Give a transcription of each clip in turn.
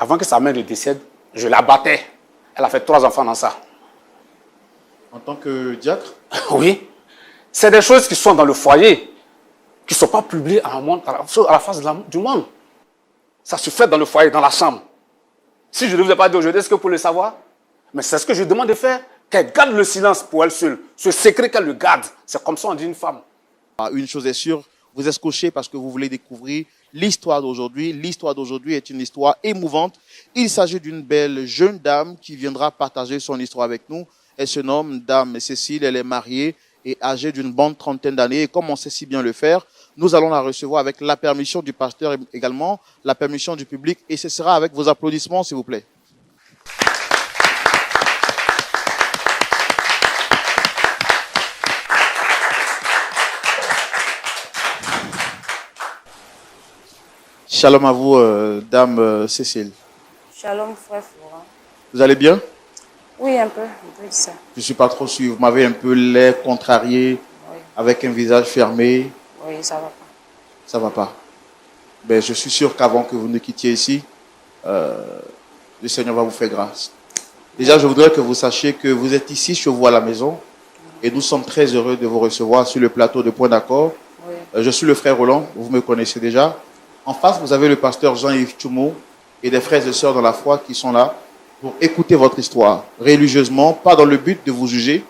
Avant que sa mère ne décède, je la battais. Elle a fait 3 enfants dans ça. En tant que diacre? Oui. C'est des choses qui sont dans le foyer, qui ne sont pas publiées à la face du monde. Ça se fait dans le foyer, dans la chambre. Si je ne vous ai pas dit aujourd'hui, est-ce que vous pouvez le savoir? Mais c'est ce que je demande de faire. Qu'elle garde le silence pour elle seule. Ce secret qu'elle le garde. C'est comme ça on dit une femme. Une chose est sûre, vous êtes scotché parce que vous voulez découvrir l'histoire d'aujourd'hui. L'histoire d'aujourd'hui est une histoire émouvante. Il s'agit d'une belle jeune dame qui viendra partager son histoire avec nous. Elle se nomme Dame Cécile, elle est mariée et âgée d'une bonne trentaine d'années. Et comme on sait si bien le faire, nous allons la recevoir avec la permission du pasteur également, la permission du public. Et ce sera avec vos applaudissements, s'il vous plaît. Shalom à vous, Dame Cécile. Shalom, frère Florent. Vous allez bien? Oui, un peu de ça. Je ne suis pas trop sûr. Vous m'avez un peu l'air contrarié, oui, avec un visage fermé. Oui, ça ne va pas. Ça ne va pas. Ben, je suis sûr qu'avant que vous ne quittiez ici, le Seigneur va vous faire grâce. Déjà, je voudrais que vous sachiez que vous êtes ici chez vous à la maison et nous sommes très heureux de vous recevoir sur le plateau de Point d'Accord. Oui. Je suis le frère Roland, vous me connaissez déjà. En face, vous avez le pasteur Jean-Yves Tchoumou et des frères et sœurs dans la foi qui sont là pour écouter votre histoire religieusement, pas dans le but de vous juger,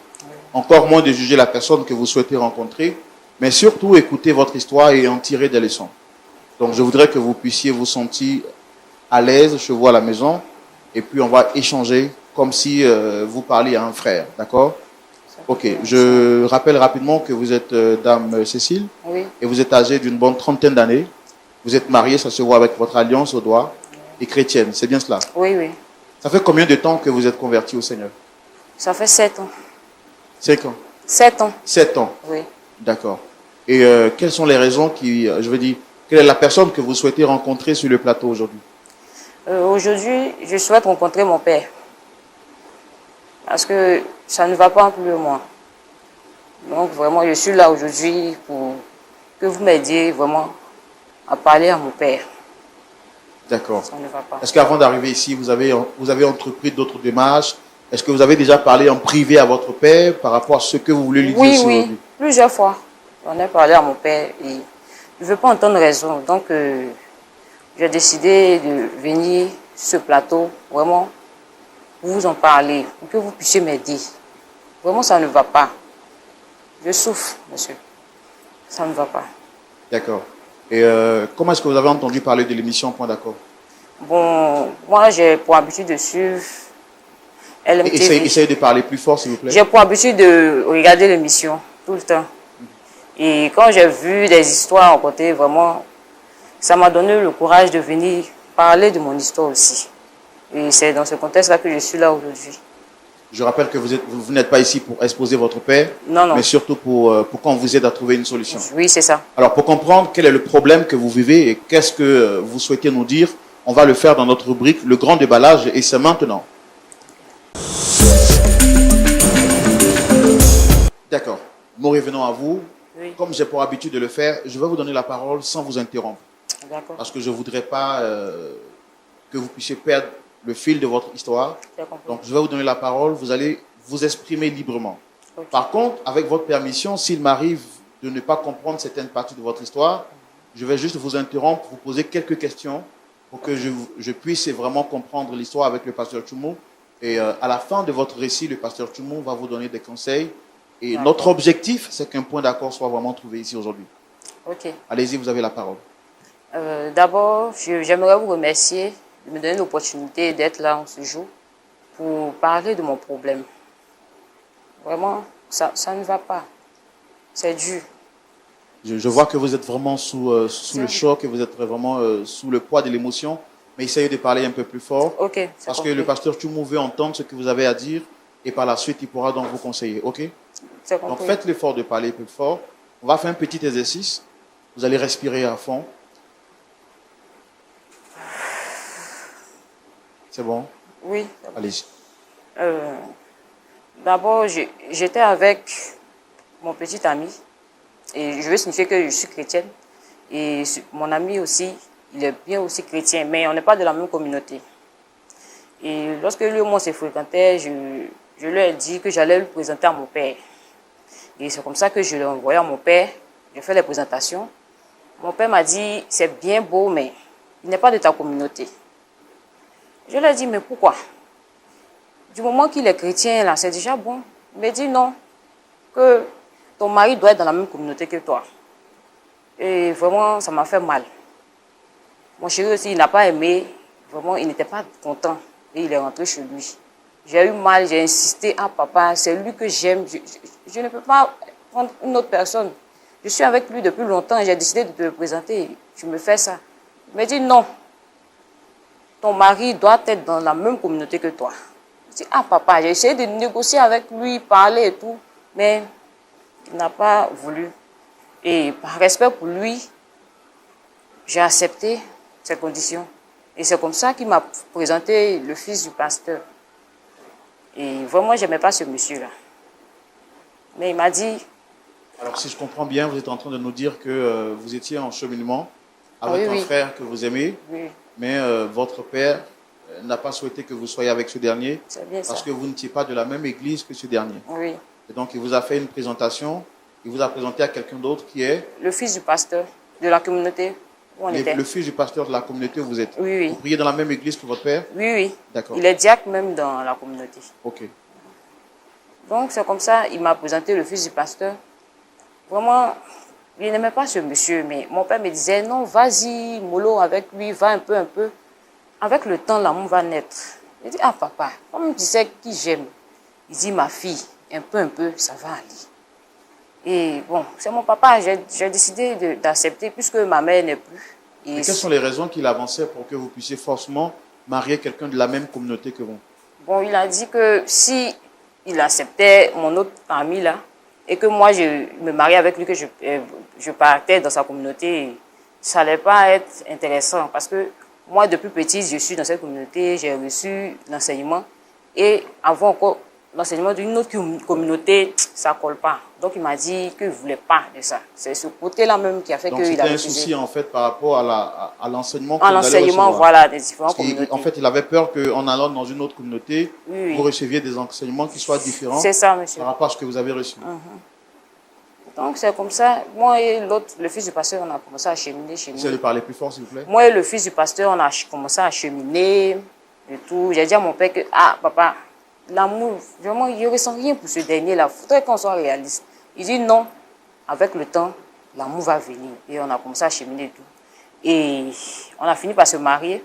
encore moins de juger la personne que vous souhaitez rencontrer, mais surtout écouter votre histoire et en tirer des leçons. Donc, je voudrais que vous puissiez vous sentir à l'aise chez vous à la maison et puis on va échanger comme si vous parliez à un frère, d'accord? Ok, je rappelle rapidement que vous êtes Dame Cécile, oui, et vous êtes âgée d'une bonne trentaine d'années. Vous êtes mariée, ça se voit avec votre alliance au doigt, et chrétienne, c'est bien cela? Oui, oui. Ça fait combien de temps que vous êtes convertie au Seigneur? Ça fait 7 ans. 5 ans? 7 ans. 7 ans? Oui. D'accord. Et quelles sont les raisons qui, je veux dire, quelle est la personne que vous souhaitez rencontrer sur le plateau aujourd'hui? Aujourd'hui, je souhaite rencontrer mon père. Parce que ça ne va pas en plus de moi. Donc vraiment, je suis là aujourd'hui pour que vous m'aidiez vraiment à parler à mon père. D'accord. Ça ne va pas. Est-ce qu'avant d'arriver ici, vous avez entrepris d'autres démarches? Est-ce que vous avez déjà parlé en privé à votre père par rapport à ce que vous voulez lui dire aujourd'hui? Oui, plusieurs fois. On a parlé à mon père et il ne veut pas entendre raison. Donc, j'ai décidé de venir sur ce plateau, vraiment, pour vous en parler, pour que vous puissiez m'aider. Vraiment, ça ne va pas. Je souffre, monsieur. Ça ne va pas. D'accord. Et comment est-ce que vous avez entendu parler de l'émission Point d'Accord? Bon, moi, j'ai pour habitude de suivre LMTV. Essayez de parler plus fort, s'il vous plaît. J'ai pour habitude de regarder l'émission tout le temps. Et quand j'ai vu des histoires en côté, vraiment, ça m'a donné le courage de venir parler de mon histoire aussi. Et c'est dans ce contexte-là que je suis là aujourd'hui. Je rappelle que vous n'êtes pas ici pour exposer votre père, non. Mais surtout pour qu'on vous aide à trouver une solution. Oui, c'est ça. Alors, pour comprendre quel est le problème que vous vivez et qu'est-ce que vous souhaitez nous dire, on va le faire dans notre rubrique, le grand déballage, et c'est maintenant. D'accord. Nous revenons à vous. Oui. Comme j'ai pour habitude de le faire, je vais vous donner la parole sans vous interrompre. D'accord. Parce que je ne voudrais pas que vous puissiez perdre le fil de votre histoire. Donc, je vais vous donner la parole. Vous allez vous exprimer librement. Okay. Par contre, avec votre permission, s'il m'arrive de ne pas comprendre certaines parties de votre histoire, je vais juste vous interrompre, vous poser quelques questions pour que je puisse vraiment comprendre l'histoire avec le pasteur Tchoumou. Et à la fin de votre récit, le pasteur Tchoumou va vous donner des conseils. Et notre objectif, c'est qu'un point d'accord soit vraiment trouvé ici aujourd'hui. Ok. Allez-y, vous avez la parole. D'abord, j'aimerais vous remercier de me donner l'opportunité d'être là en ce jour pour parler de mon problème. Vraiment, ça ne va pas. C'est dur. Je vois que vous êtes vraiment sous le choc et vous êtes vraiment sous le poids de l'émotion. Mais essayez de parler un peu plus fort. Ok. Parce que le pasteur Tchoumou veut entendre ce que vous avez à dire et par la suite, il pourra donc vous conseiller. Ok? Donc faites l'effort de parler plus fort. On va faire un petit exercice. Vous allez respirer à fond. C'est bon? Oui. Allez-y. D'abord, j'étais avec mon petit ami. Et je veux signifier que je suis chrétienne. Et mon ami aussi, il est bien aussi chrétien. Mais on n'est pas de la même communauté. Et lorsque lui et moi se fréquentait, je lui ai dit que j'allais le présenter à mon père. Et c'est comme ça que je l'ai envoyé à mon père. J'ai fait les présentations. Mon père m'a dit, c'est bien beau, mais il n'est pas de ta communauté. Je lui ai dit, mais pourquoi? Du moment qu'il est chrétien, là, c'est déjà bon. Il m'a dit non, que ton mari doit être dans la même communauté que toi. Et vraiment, ça m'a fait mal. Mon chéri aussi, il n'a pas aimé. Vraiment, il n'était pas content. Et il est rentré chez lui. J'ai eu mal, j'ai insisté. Ah papa, c'est lui que j'aime. Je ne peux pas prendre une autre personne. Je suis avec lui depuis longtemps et j'ai décidé de te le présenter. Tu me fais ça. Il m'a dit non. Ton mari doit être dans la même communauté que toi. Je dis, ah papa, j'ai essayé de négocier avec lui, parler et tout. Mais il n'a pas voulu. Et par respect pour lui, j'ai accepté ses conditions. Et c'est comme ça qu'il m'a présenté le fils du pasteur. Et vraiment, je n'aimais pas ce monsieur-là. Mais il m'a dit... Alors, si je comprends bien, vous êtes en train de nous dire que vous étiez en cheminement avec un frère que vous aimez, mais votre père n'a pas souhaité que vous soyez avec ce dernier parce que vous n'étiez pas de la même église que ce dernier. Oui. Et donc, il vous a fait une présentation, il vous a présenté à quelqu'un d'autre qui est... Le fils du pasteur de la communauté où on était. Le fils du pasteur de la communauté où vous êtes. Oui, oui. Vous priez dans la même église que votre père? Oui, oui. D'accord. Il est diacre même dans la communauté. Ok. Donc, c'est comme ça, il m'a présenté le fils du pasteur. Vraiment, il n'aimait pas ce monsieur, mais mon père me disait, non, vas-y, mollo avec lui, va un peu. Avec le temps, l'amour va naître. Je dis, ah papa, comme tu sais qui j'aime, il dit, ma fille, un peu, ça va aller. Et bon, c'est mon papa, j'ai décidé d'accepter puisque ma mère n'est plus. Et quelles sont les raisons qu'il avançait pour que vous puissiez forcément marier quelqu'un de la même communauté que vous? Bon, il a dit que si il acceptait mon autre ami là, et que moi je me mariais avec lui, que je partais dans sa communauté, ça n'allait pas être intéressant parce que moi, depuis petite, je suis dans cette communauté, j'ai reçu l'enseignement. Et avant encore l'enseignement d'une autre communauté, ça ne colle pas. Donc, il m'a dit qu'il ne voulait pas de ça. C'est ce côté-là même qui a fait qu'il a refusé. Donc, c'était un souci, en fait, par rapport à l'enseignement que vous allez recevoir. À l'enseignement, voilà, des différentes communautés. En fait, il avait peur qu'en allant dans une autre communauté, vous receviez des enseignements qui soient différents. C'est ça, monsieur. Par rapport à ce que vous avez reçu. Donc, c'est comme ça. Moi et l'autre, le fils du pasteur, on a commencé à cheminer. Essayez de parler plus fort, s'il vous plaît. Moi et le fils du pasteur, on a commencé à cheminer et tout. J'ai dit à mon père que, ah, papa, l'amour, vraiment, je ne ressens rien pour ce dernier-là. Il faudrait qu'on soit réaliste. Il dit non. Avec le temps, l'amour va venir. Et on a commencé à cheminer et tout. Et on a fini par se marier.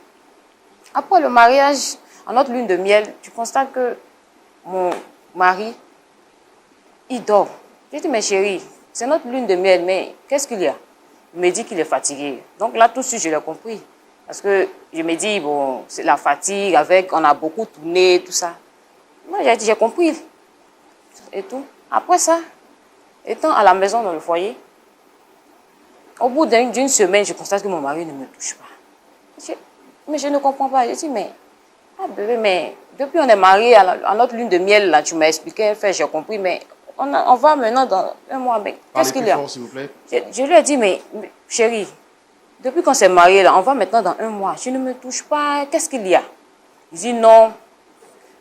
Après le mariage, en notre lune de miel, tu constates que mon mari, il dort. J'ai dit, mais chérie, c'est notre lune de miel, mais qu'est-ce qu'il y a? Il me dit qu'il est fatigué. Donc là, tout de suite, je l'ai compris. Parce que je me dis, bon, c'est la fatigue, on a beaucoup tourné, tout ça. Moi, j'ai dit, j'ai compris. Et tout. Après ça, étant à la maison, dans le foyer, au bout d'une semaine, je constate que mon mari ne me touche pas. Mais je ne comprends pas. Je dis, mais, ah bébé, mais depuis on est mariés, à notre lune de miel, là, tu m'as expliqué, j'ai compris, mais on va maintenant dans un mois. Mais qu'est-ce qu'il y a? S'il vous plaît. Je lui ai dit, mais chérie, depuis qu'on s'est mariés, là, on va maintenant dans un mois. Tu ne me touches pas, qu'est-ce qu'il y a? Il dit, non,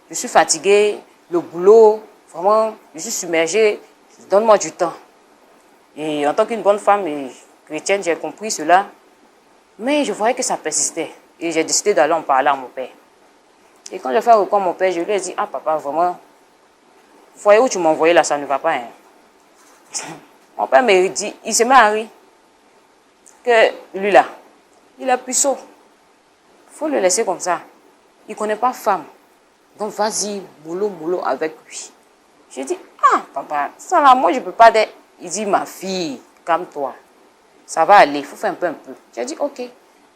je suis fatiguée, le boulot, vraiment, je suis submergée, donne-moi du temps. Et en tant qu'une bonne femme et chrétienne, j'ai compris cela. Mais je voyais que ça persistait. Et j'ai décidé d'aller en parler à mon père. Et quand j'ai fait recours à mon père, je lui ai dit, ah papa, vraiment, le foyer où tu m'as envoyé là, ça ne va pas. Hein. Mon père me dit, il se met à rire. Que lui là, il est puceau. Il faut le laisser comme ça. Il ne connaît pas femme. Donc vas-y, mollo avec lui. J'ai dit, ah papa, ça là, moi je ne peux pas dire. Il dit, ma fille, calme-toi. Ça va aller, il faut faire un peu. J'ai dit, ok.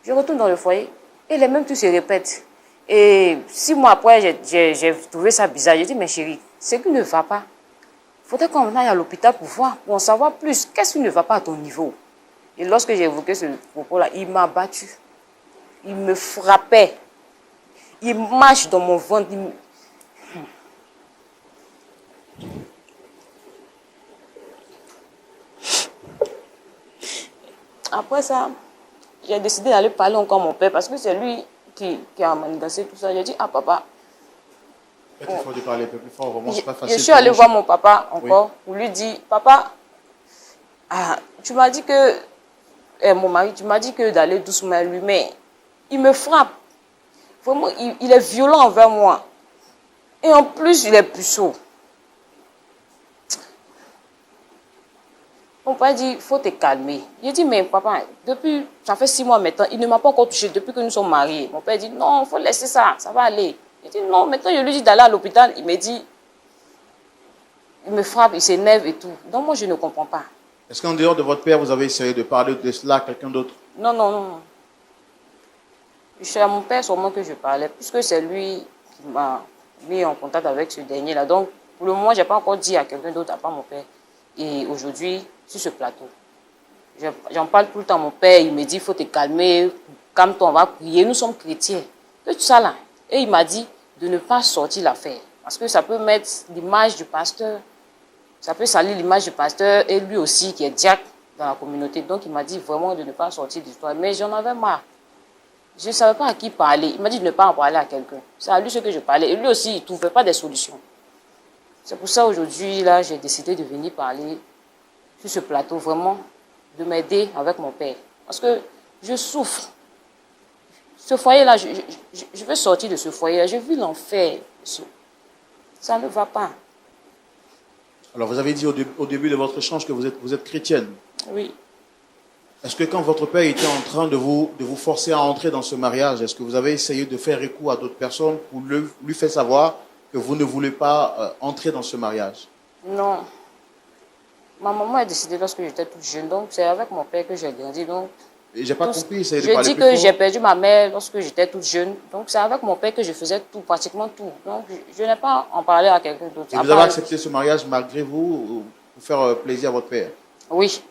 Je retourne dans le foyer et les mêmes trucs se répètent. Et 6 mois après, j'ai trouvé ça bizarre. J'ai dit, mais chérie, ce qui ne va pas, il faudrait qu'on aille à l'hôpital pour voir, pour en savoir plus. Qu'est-ce qui ne va pas à ton niveau? Et lorsque j'ai évoqué ce propos-là, il m'a battu. Il me frappait. Il marche dans mon ventre. Après ça, j'ai décidé d'aller parler encore à mon père parce que c'est lui qui a manigancé tout ça. J'ai dit, ah papa. Peut-être qu'il faut de parler un peu plus fort, vraiment, c'est pas facile. Je suis allée voir mon papa encore pour lui dire, papa, tu m'as dit que, mon mari, tu m'as dit que d'aller doucement à lui, mais il me frappe. Vraiment, il est violent envers moi. Et en plus, il est puceau. Mon père dit, il faut te calmer. J'ai dit, mais papa, depuis, ça fait 6 mois maintenant, il ne m'a pas encore touché depuis que nous sommes mariés. Mon père dit, non, il faut laisser ça, ça va aller. J'ai dit, non, maintenant je lui dis d'aller à l'hôpital, il me dit, il me frappe, il s'énerve et tout. Donc moi, je ne comprends pas. Est-ce qu'en dehors de votre père, vous avez essayé de parler de cela à quelqu'un d'autre? Non, non, non, non. C'est à mon père seulement que je parlais, puisque c'est lui qui m'a mis en contact avec ce dernier-là. Donc, pour le moment, je n'ai pas encore dit à quelqu'un d'autre, à part mon père. Et aujourd'hui, sur ce plateau, j'en parle tout le temps à mon père. Il me dit, il faut te calmer, calme-toi, on va prier. Nous sommes chrétiens. Tout ça là. Et il m'a dit de ne pas sortir l'affaire. Parce que ça peut mettre l'image du pasteur. Ça peut salir l'image du pasteur et lui aussi qui est diacre dans la communauté. Donc il m'a dit vraiment de ne pas sortir l'histoire. Mais j'en avais marre. Je ne savais pas à qui parler. Il m'a dit de ne pas en parler à quelqu'un. C'est à lui ce que je parlais. Et lui aussi, il ne trouvait pas des solutions. C'est pour ça aujourd'hui, là, j'ai décidé de venir parler sur ce plateau, vraiment, de m'aider avec mon père. Parce que je souffre. Ce foyer-là, je veux sortir de ce foyer-là. Je vis l'enfer. Ça ne va pas. Alors, vous avez dit au début de votre échange que vous êtes chrétienne. Oui. Est-ce que quand votre père était en train de vous forcer à entrer dans ce mariage, est-ce que vous avez essayé de faire écho à d'autres personnes pour lui faire savoir que vous ne voulez pas entrer dans ce mariage? Non. Ma maman a décidé lorsque j'étais toute jeune. Donc, c'est avec mon père que j'ai grandi. Donc, et j'ai pas compris, essayez de je parler dis plus que fort. j'ai perdu ma mère lorsque j'étais toute jeune. Donc, c'est avec mon père que je faisais tout, pratiquement tout. Donc, je n'ai pas en parlé à quelqu'un d'autre. Et vous avez accepté ce mariage malgré vous pour faire plaisir à votre père? Oui.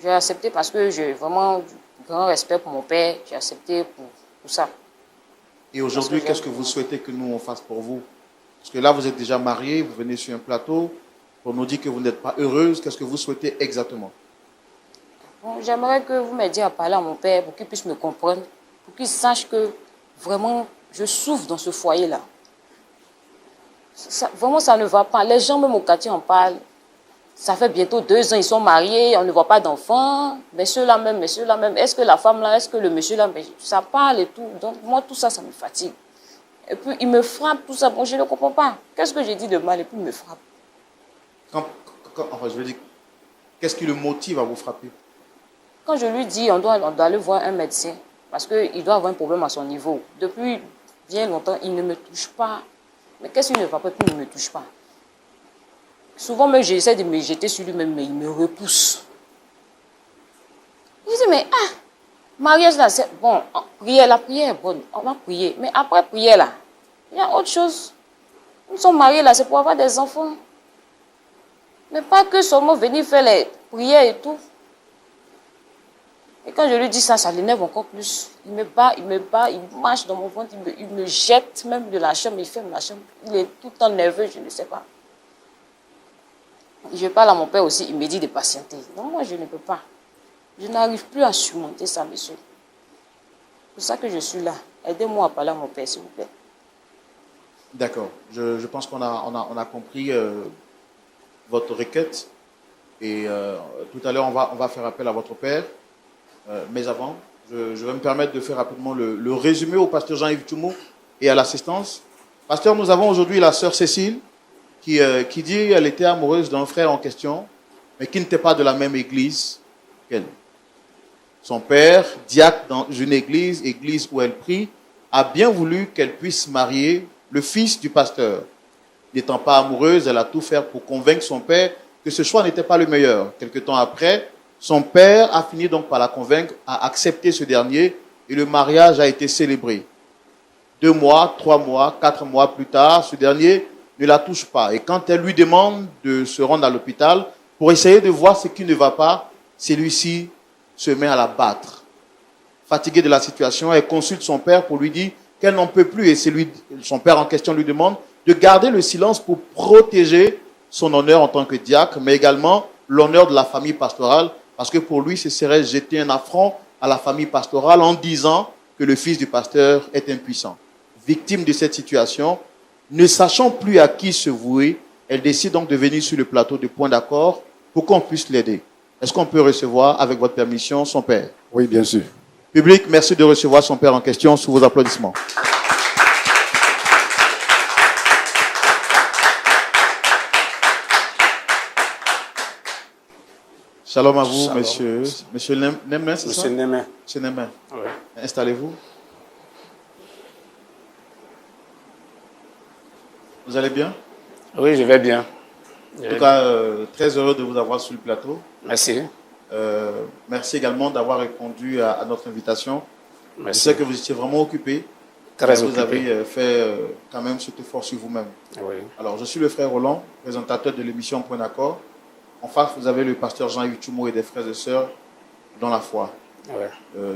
J'ai accepté parce que j'ai vraiment du grand respect pour mon père. J'ai accepté pour ça. Et aujourd'hui, qu'est-ce que vous souhaitez que nous on fasse pour vous? Parce que là, vous êtes déjà marié, vous venez sur un plateau pour nous dire que vous n'êtes pas heureuse. Qu'est-ce que vous souhaitez exactement? Bon, j'aimerais que vous m'aidiez à parler à mon père pour qu'il puisse me comprendre, pour qu'il sache que vraiment je souffre dans ce foyer-là. Vraiment, ça ne va pas. Les gens, même au quartier, en parlent. Ça fait bientôt 2 ans, ils sont mariés, on ne voit pas d'enfants. Messieurs-là même. Est-ce que la femme-là, est-ce que le monsieur-là, ça parle et tout. Donc, moi, tout ça, ça me fatigue. Et puis, il me frappe, tout ça. Bon, je ne comprends pas. Qu'est-ce que j'ai dit de mal? Et puis, il me frappe. Enfin, je veux dire, qu'est-ce qui le motive à vous frapper? Quand je lui dis, on doit aller voir un médecin, parce qu'il doit avoir un problème à son niveau. Depuis bien longtemps, il ne me touche pas. Mais qu'est-ce qu'il ne va pas, puis il ne me touche pas? Souvent, même, j'essaie de me jeter sur lui-même, mais il me repousse. Je dis, mais mariage là, c'est bon. La prière est bonne, on va prier. Mais après prière là, il y a autre chose. Nous sommes mariés là, c'est pour avoir des enfants. Mais pas que seulement venir faire les prières et tout. Et quand je lui dis ça, ça l'énerve encore plus. Il me bat, il marche dans mon ventre, il me jette même de la chambre, il ferme la chambre. Il est tout le temps nerveux, je ne sais pas. Je parle à mon père aussi, il me dit de patienter. Non, moi je ne peux pas. Je n'arrive plus à surmonter ça, monsieur. C'est pour ça que je suis là. Aidez-moi à parler à mon père, s'il vous plaît. D'accord. Je pense qu'on a compris votre requête. Et tout à l'heure, on va faire appel à votre père. Mais avant, je vais me permettre de faire rapidement le résumé au pasteur Jean-Yves Tchoumou et à l'assistance. Pasteur, nous avons aujourd'hui la sœur Cécile qui dit qu'elle était amoureuse d'un frère en question, mais qui n'était pas de la même église qu'elle. Son père, diacre dans une église où elle prie, a bien voulu qu'elle puisse marier le fils du pasteur. N'étant pas amoureuse, elle a tout fait pour convaincre son père que ce choix n'était pas le meilleur. Quelque temps après, son père a fini donc par la convaincre à accepter ce dernier et le mariage a été célébré. 2 mois, 3 mois, 4 mois plus tard, ce dernier ne la touche pas. Et quand elle lui demande de se rendre à l'hôpital pour essayer de voir ce qui ne va pas, celui-ci se met à la battre. Fatiguée de la situation, elle consulte son père pour lui dire qu'elle n'en peut plus. Et son père en question lui demande de garder le silence pour protéger son honneur en tant que diacre, mais également l'honneur de la famille pastorale, parce que pour lui, ce serait jeter un affront à la famille pastorale en disant que le fils du pasteur est impuissant. Victime de cette situation, ne sachant plus à qui se vouer, elle décide donc de venir sur le plateau de Point d'accord pour qu'on puisse l'aider. Est-ce qu'on peut recevoir, avec votre permission, son père? Oui, bien sûr. Public, merci de recevoir son père en question sous vos applaudissements. Shalom à vous, Shalom. monsieur Nemen, c'est ça? Monsieur Nemen. Monsieur Nemen. Oui. Installez-vous. Vous allez bien? Oui, je vais bien. En tout cas, très heureux de vous avoir sur le plateau. Merci. Merci également d'avoir répondu à notre invitation. Merci. Je sais que vous étiez vraiment occupé. Très Vous occupé. avez fait quand même cet effort sur vous-même. Oui. Alors, je suis le frère Roland, présentateur de l'émission Point d'accord. En face, vous avez le pasteur Jean-Yves Tchoumo et des frères et sœurs dans la foi. Oui.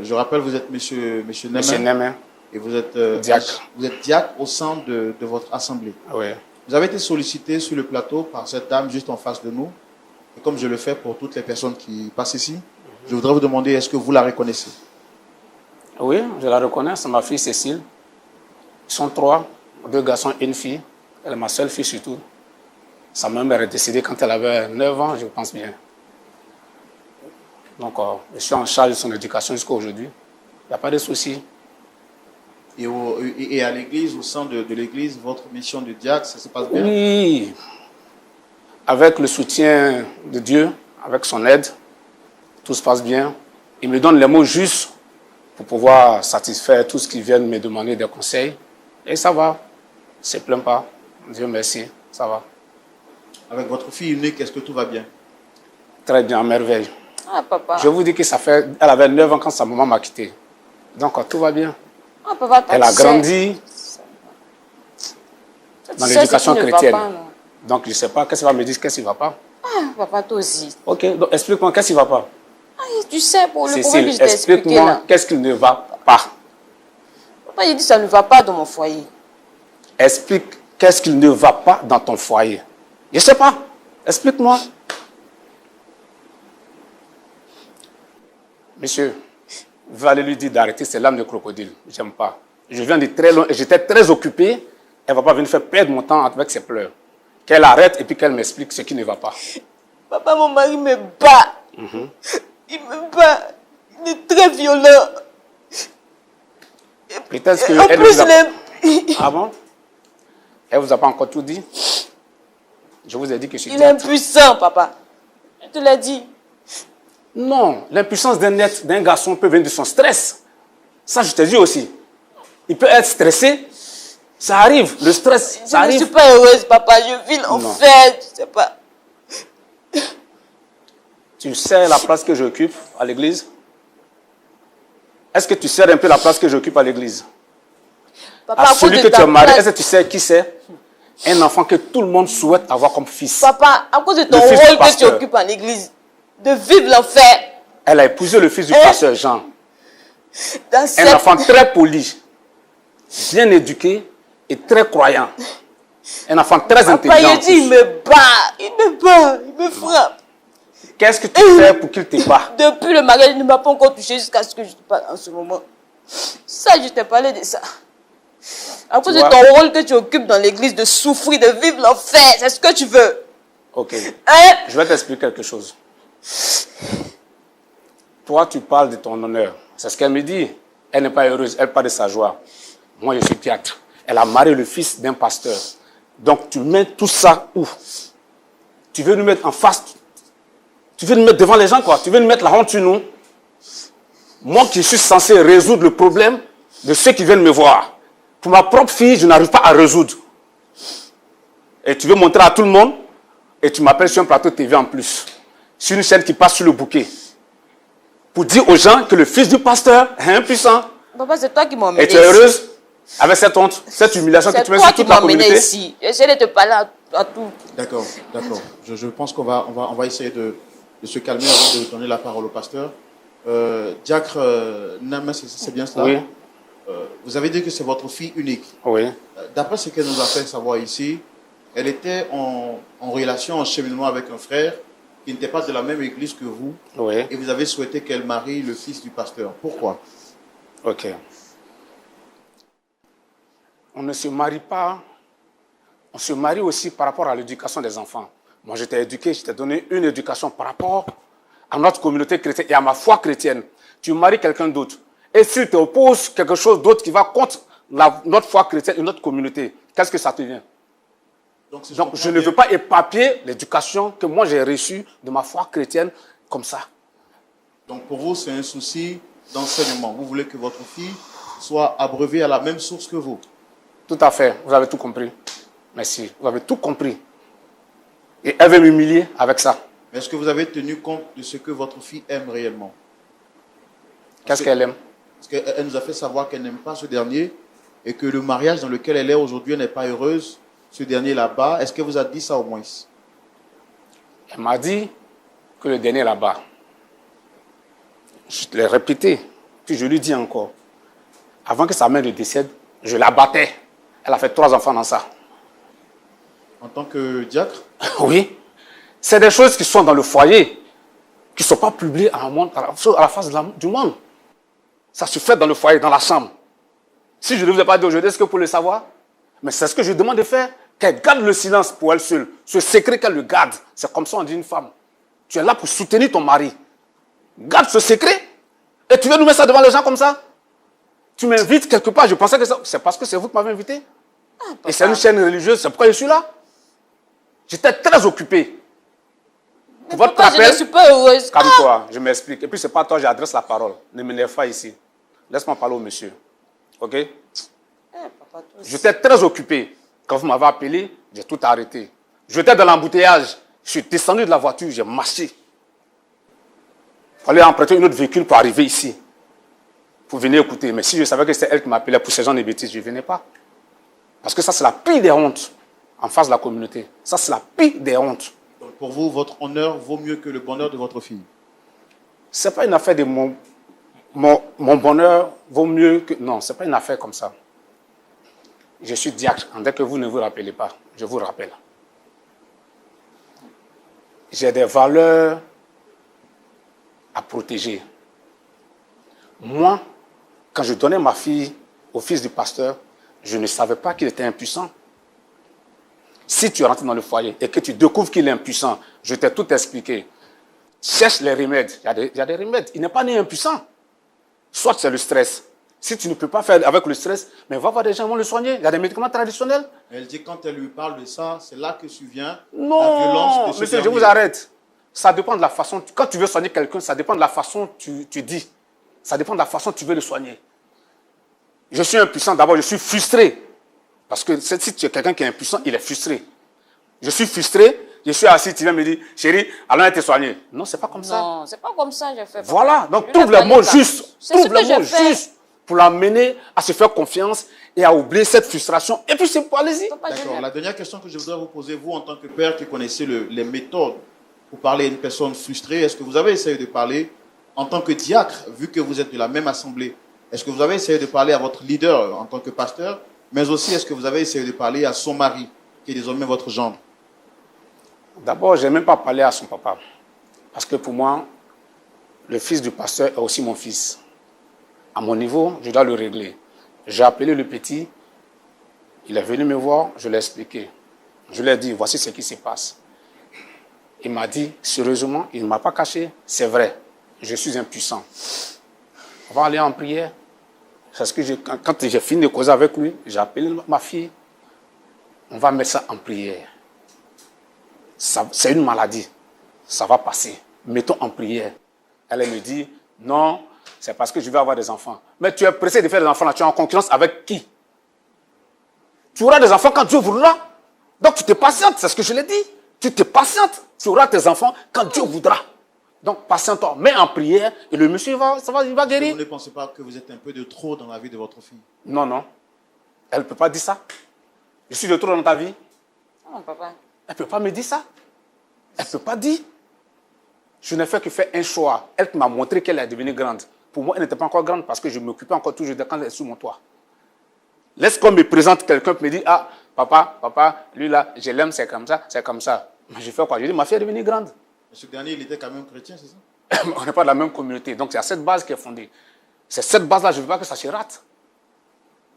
Je rappelle, vous êtes monsieur Nemen. Monsieur Nemen. Et vous êtes Diacre. Vous êtes diacre au sein de votre assemblée. Oui. Vous avez été sollicité sur le plateau par cette dame juste en face de nous. Et comme je le fais pour toutes les personnes qui passent ici, je voudrais vous demander, est-ce que vous la reconnaissez? Oui, je la reconnais, c'est ma fille Cécile. Ils sont 3, 2 garçons et une fille. Elle est ma seule fille surtout. Sa mère est décédée quand elle avait 9 ans, je pense bien. Donc, je suis en charge de son éducation jusqu'à aujourd'hui. Il n'y a pas de souci. Et à l'église, au sein de l'église, votre mission de diacre, ça se passe bien? Oui, avec le soutien de Dieu, avec son aide, tout se passe bien. Il me donne les mots justes pour pouvoir satisfaire tout ce qui vient me demander des conseils. Et ça va, je ne me plains pas. Dieu merci, ça va. Avec votre fille unique, est-ce que tout va bien? Très bien, à merveille. Ah, papa. Je vous dis que ça fait, elle avait 9 ans quand sa maman m'a quitté. Donc tout va bien. Ah, papa, toi, Elle a tu sais. grandi Tu dans sais l'éducation ce qui ne va chrétienne. pas, non? Donc je ne sais pas, qu'est-ce qu'il va me dire, qu'est-ce qui ne va pas? Ah, papa, toi aussi. Ok, donc explique-moi, qu'est-ce qui ne va pas? Ah, tu sais, pour le problème Cécile, que je t'ai expliqué explique-moi, là. qu'est-ce qui ne va pas? Papa, il dit ça ne va pas dans mon foyer. Explique qu'est-ce qui ne va pas dans ton foyer. Je ne sais pas. Explique-moi. Monsieur, vous allez lui dire d'arrêter ses larmes de crocodile. Je n'aime pas. Je viens de très loin et j'étais très occupé. Elle ne va pas venir faire perdre mon temps avec ses pleurs. Qu'elle arrête et puis qu'elle m'explique ce qui ne va pas. Papa, mon mari me bat. Il me bat. Il est très violent. Peut-être En qu'elle plus, vous a... il est... Ah bon? Elle ne vous a pas encore tout dit? Je vous ai dit que je suis Il est diacre. impuissant, papa. Je te l'ai dit. Non, l'impuissance d'un garçon peut venir de son stress. Ça, je te dis aussi. Il peut être stressé. Ça arrive, le stress, ça Je ne arrive. suis pas heureuse, papa. Je vis l'enfer. Tu sais pas. Tu sais la place que j'occupe à l'église? Est-ce que tu sais un peu la place que j'occupe à l'église? Papa, À à cause celui de que tu ta as marié, place- est-ce que tu sais qui c'est? Un enfant que tout le monde souhaite avoir comme fils. Papa, à cause de ton Le fils du rôle que tu pasteur. occupes en église, de vivre l'enfer. Elle a épousé le fils du Hein? pasteur Jean. Dans Un cette... enfant très poli, bien éduqué et très croyant. Un enfant très Papa, intelligent. il dit, il me bat. Il me bat. Il me frappe. Qu'est-ce que tu fais pour qu'il te bat? Depuis le mariage, il ne m'a pas encore touché jusqu'à ce que je te parle en ce moment. Ça, je t'ai parlé de ça. À cause de vois? ton rôle que tu occupes dans l'église, de souffrir, de vivre l'enfer, c'est ce que tu veux. Ok. Hein? Je vais t'expliquer quelque chose. Toi, tu parles de ton honneur. C'est ce qu'elle me dit. Elle n'est pas heureuse. Elle parle de sa joie. Moi, je suis diacre. Elle a marié le fils d'un pasteur. Donc, tu mets tout ça où? Tu veux nous mettre en face? Tu veux nous mettre devant les gens, quoi? Tu veux nous mettre la honte sur nous? Moi qui suis censé résoudre le problème de ceux qui viennent me voir. Pour ma propre fille, je n'arrive pas à résoudre. Et tu veux montrer à tout le monde? Et tu m'appelles sur un plateau TV en plus. Sur une chaîne qui passe sur le bouquet. Pour dire aux gens que le fils du pasteur est impuissant. Papa, c'est toi qui m'as Et emmené tu es ici. heureuse avec cette honte, cette humiliation que C'est tu mets toi sur qui toute m'as la emmené communauté. ici. J'essaie de te parler à tout. D'accord, d'accord. Je pense qu'on va essayer de se calmer avant de donner la parole au pasteur. Diacre Nemen, c'est bien cela? Oui, Vous avez dit que c'est votre fille unique. oui. D'après ce qu'elle nous a fait savoir ici, elle était en relation, en cheminement avec un frère qui n'était pas de la même église que vous. Oui, Et vous avez souhaité qu'elle marie le fils du pasteur. Pourquoi? ok. On ne se marie pas. On se marie aussi par rapport à l'éducation des enfants. Moi, je t'ai éduqué, je t'ai donné une éducation par rapport à notre communauté chrétienne et à ma foi chrétienne. Tu maries quelqu'un d'autre. Et s'il te oppose quelque chose d'autre qui va contre notre foi chrétienne et notre communauté, qu'est-ce que ça te vient? Donc je ne veux pas éparpiller l'éducation que moi j'ai reçue de ma foi chrétienne comme ça. Donc pour vous, c'est un souci d'enseignement. Vous voulez que votre fille soit abreuvée à la même source que vous? Tout à fait, vous avez tout compris. Merci, vous avez tout compris. Et elle veut m'humilier avec ça. Est-ce que vous avez tenu compte de ce que votre fille aime réellement? Qu'est-ce qu'elle aime? Parce qu'elle nous a fait savoir qu'elle n'aime pas ce dernier et que le mariage dans lequel elle est aujourd'hui n'est pas heureuse. Ce dernier là-bas, est-ce qu'elle vous a dit ça au moins? Elle m'a dit que le dernier là-bas, je l'ai répété, puis je lui dis encore, avant que sa mère ne décède, je la battais. Elle a fait 3 enfants dans ça. En tant que diacre? Oui. C'est des choses qui sont dans le foyer, qui ne sont pas publiées à la face du monde. Ça se fait dans le foyer, dans la chambre. Si je ne vous ai pas dit aujourd'hui, est-ce que vous pouvez le savoir? Mais c'est ce que je demande de faire. Qu'elle garde le silence pour elle seule. Ce secret qu'elle le garde. C'est comme ça on dit une femme. Tu es là pour soutenir ton mari. Garde ce secret. Et tu veux nous mettre ça devant les gens comme ça? Tu m'invites quelque part. Je pensais que c'est parce que c'est vous qui m'avez invité. Et c'est une chaîne religieuse. C'est pourquoi je suis là. J'étais très occupé. Mais pourquoi je ne suis pas heureuse? Calme-toi, je m'explique. Et puis, ce n'est pas toi, j'adresse la parole. Ne me lève pas ici. Laisse-moi parler au monsieur. OK? J'étais très occupé. Quand vous m'avez appelé, j'ai tout arrêté. J'étais dans l'embouteillage. Je suis descendu de la voiture, j'ai marché. Il fallait emprunter un autre véhicule pour arriver ici. Pour venir écouter. Mais si je savais que c'était elle qui m'appelait pour ces gens de bêtises, je ne venais pas. Parce que ça, c'est la pire des hontes en face de la communauté. Ça, c'est la pire des hontes. Donc pour vous, votre honneur vaut mieux que le bonheur de votre fille? Ce n'est pas une affaire de mon bonheur vaut mieux que... Non, ce n'est pas une affaire comme ça. Je suis diacre. Dès que vous ne vous rappelez pas, je vous rappelle. J'ai des valeurs à protéger. Moi, quand je donnais ma fille au fils du pasteur, je ne savais pas qu'il était impuissant. Si tu rentres dans le foyer et que tu découvres qu'il est impuissant, je t'ai tout expliqué. Cherche les remèdes. Il y a des remèdes. Il n'est pas né impuissant. Soit c'est le stress. Si tu ne peux pas faire avec le stress, mais va voir des gens qui vont le soigner. Il y a des médicaments traditionnels. Elle dit quand elle lui parle de ça, c'est là que survient la Non, violence de ce monsieur, je dernier. vous arrête. Ça dépend de la façon. Quand tu veux soigner quelqu'un, ça dépend de la façon tu dis. Ça dépend de la façon tu veux le soigner. Je suis impuissant. D'abord, je suis frustré. Parce que si tu es quelqu'un qui est impuissant, il est frustré. Je suis frustré. Je suis assis, tu viens me dire, chérie, allons être soigné. Non, c'est pas comme ça. Non, c'est pas comme ça, je fais. Voilà, donc trouve les mots justes. Trouve les mots justes pour l'amener à se faire confiance et à oublier cette frustration. Et puis c'est pour allez-y. D'accord. La dernière question que je voudrais vous poser, vous en tant que père qui connaissez les méthodes pour parler à une personne frustrée, est-ce que vous avez essayé de parler en tant que diacre, vu que vous êtes de la même assemblée? Est-ce que vous avez essayé de parler à votre leader en tant que pasteur, mais aussi est-ce que vous avez essayé de parler à son mari, qui est désormais votre gendre? D'abord, je n'ai même pas parlé à son papa. Parce que pour moi, le fils du pasteur est aussi mon fils. À mon niveau, je dois le régler. J'ai appelé le petit, il est venu me voir, je l'ai expliqué. Je lui ai dit, voici ce qui se passe. Il m'a dit, sérieusement, il ne m'a pas caché, c'est vrai, je suis impuissant. On va aller en prière. C'est ce que quand j'ai fini de causer avec lui, j'ai appelé ma fille, on va mettre ça en prière. C'est une maladie, ça va passer. Mettons en prière. Elle me dit, non, c'est parce que je vais avoir des enfants. Mais tu es pressé de faire des enfants là, tu es en concurrence avec qui? Tu auras des enfants quand Dieu voudra. Donc tu te patientes, c'est ce que je l'ai dit. Tu te patientes, tu auras tes enfants quand Dieu voudra. Donc patiente-toi, mets en prière et le monsieur il va guérir. Vous ne pensez pas que vous êtes un peu de trop dans la vie de votre fille? Non, non. Elle ne peut pas dire ça. Je suis de trop dans ta vie. Non, papa. Elle ne peut pas me dire ça. Elle ne peut pas dire. Je n'ai fait que faire un choix. Elle m'a montré qu'elle est devenue grande. Pour moi, elle n'était pas encore grande parce que je m'occupais encore toujours de quand elle est sous mon toit. Laisse qu'on me présente quelqu'un qui me dit, ah, papa, lui là, je l'aime, c'est comme ça, c'est comme ça. Mais je fais quoi? Je dis, ma fille est devenue grande. Ce dernier, il était quand même chrétien, c'est ça? On n'est pas de la même communauté. Donc, c'est à cette base qui est fondée. C'est cette base-là, je ne veux pas que ça se rate.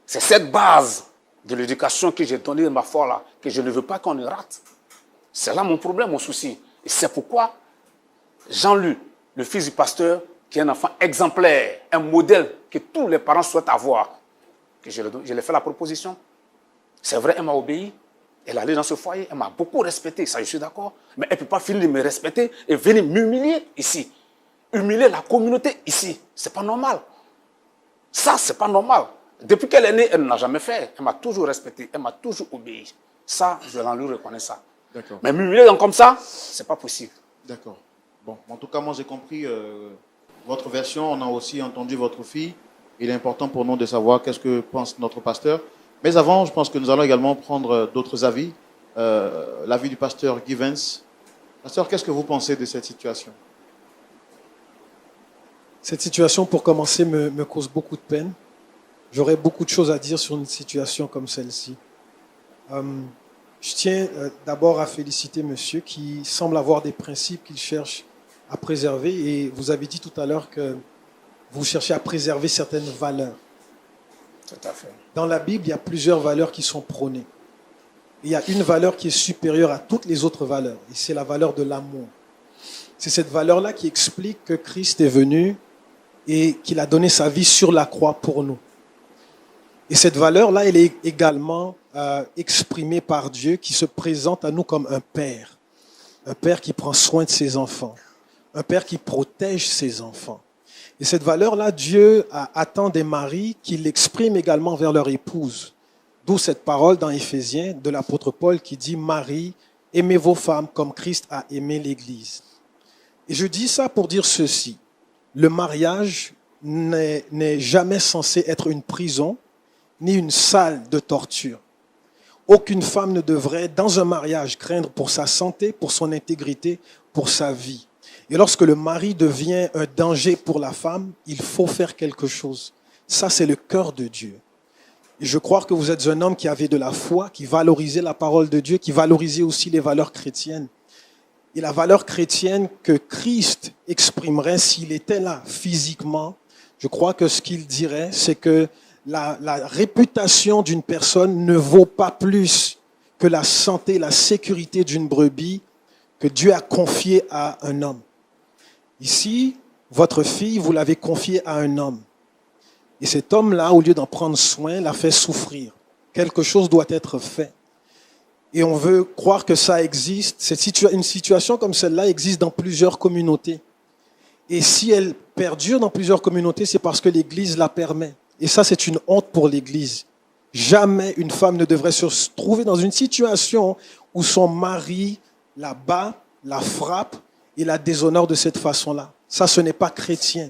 C'est cette base. de l'éducation que j'ai donnée de ma foi là, que je ne veux pas qu'on rate. C'est là mon problème, mon souci. Et c'est pourquoi Jean-Luc, le fils du pasteur, qui est un enfant exemplaire, un modèle que tous les parents souhaitent avoir, que je lui ai fait la proposition. C'est vrai, elle m'a obéi. Elle est allée dans ce foyer, elle m'a beaucoup respecté, ça je suis d'accord. Mais elle ne peut pas finir de me respecter et venir m'humilier ici. Humilier la communauté ici. Ce n'est pas normal. Ça, ce n'est pas normal. Depuis qu'elle est née, elle ne l'a jamais fait. Elle m'a toujours respecté, elle m'a toujours obéi. Ça, je lui reconnais ça. D'accord. Mais m'humilier comme ça, ce n'est pas possible. D'accord. Bon, en tout cas, moi j'ai compris votre version. On a aussi entendu votre fille. Il est important pour nous de savoir qu'est-ce que pense notre pasteur. Mais avant, je pense que nous allons également prendre d'autres avis. L'avis du pasteur Guy Vence. Pasteur, qu'est-ce que vous pensez de cette situation? Cette situation, pour commencer, me cause beaucoup de peine. J'aurais beaucoup de choses à dire sur une situation comme celle-ci. Je tiens d'abord à féliciter monsieur qui semble avoir des principes qu'il cherche à préserver. Et vous avez dit tout à l'heure que vous cherchez à préserver certaines valeurs. Tout à fait. Dans la Bible, il y a plusieurs valeurs qui sont prônées. Il y a une valeur qui est supérieure à toutes les autres valeurs. Et c'est la valeur de l'amour. C'est cette valeur-là qui explique que Christ est venu et qu'il a donné sa vie sur la croix pour nous. Et cette valeur-là, elle est également exprimée par Dieu qui se présente à nous comme un père. Un père qui prend soin de ses enfants. Un père qui protège ses enfants. Et cette valeur-là, Dieu attend des maris qui l'expriment également vers leur épouse. D'où cette parole dans Éphésiens de l'apôtre Paul qui dit « Marie, aimez vos femmes comme Christ a aimé l'Église ». Et je dis ça pour dire ceci. Le mariage n'est jamais censé être une prison ni une salle de torture. Aucune femme ne devrait, dans un mariage, craindre pour sa santé, pour son intégrité, pour sa vie. Et lorsque le mari devient un danger pour la femme, il faut faire quelque chose. Ça, c'est le cœur de Dieu. Et je crois que vous êtes un homme qui avait de la foi, qui valorisait la parole de Dieu, qui valorisait aussi les valeurs chrétiennes. Et la valeur chrétienne que Christ exprimerait s'il était là physiquement, je crois que ce qu'il dirait, c'est que la réputation d'une personne ne vaut pas plus que la santé, la sécurité d'une brebis que Dieu a confiée à un homme. Ici, votre fille, vous l'avez confiée à un homme. Et cet homme-là, au lieu d'en prendre soin, l'a fait souffrir. Quelque chose doit être fait. Et on veut croire que ça existe. Une situation comme celle-là existe dans plusieurs communautés. Et si elle perdure dans plusieurs communautés, c'est parce que l'Église la permet. Et ça, c'est une honte pour l'Église. Jamais une femme ne devrait se trouver dans une situation où son mari la bat, la frappe et la déshonore de cette façon-là. Ça, ce n'est pas chrétien.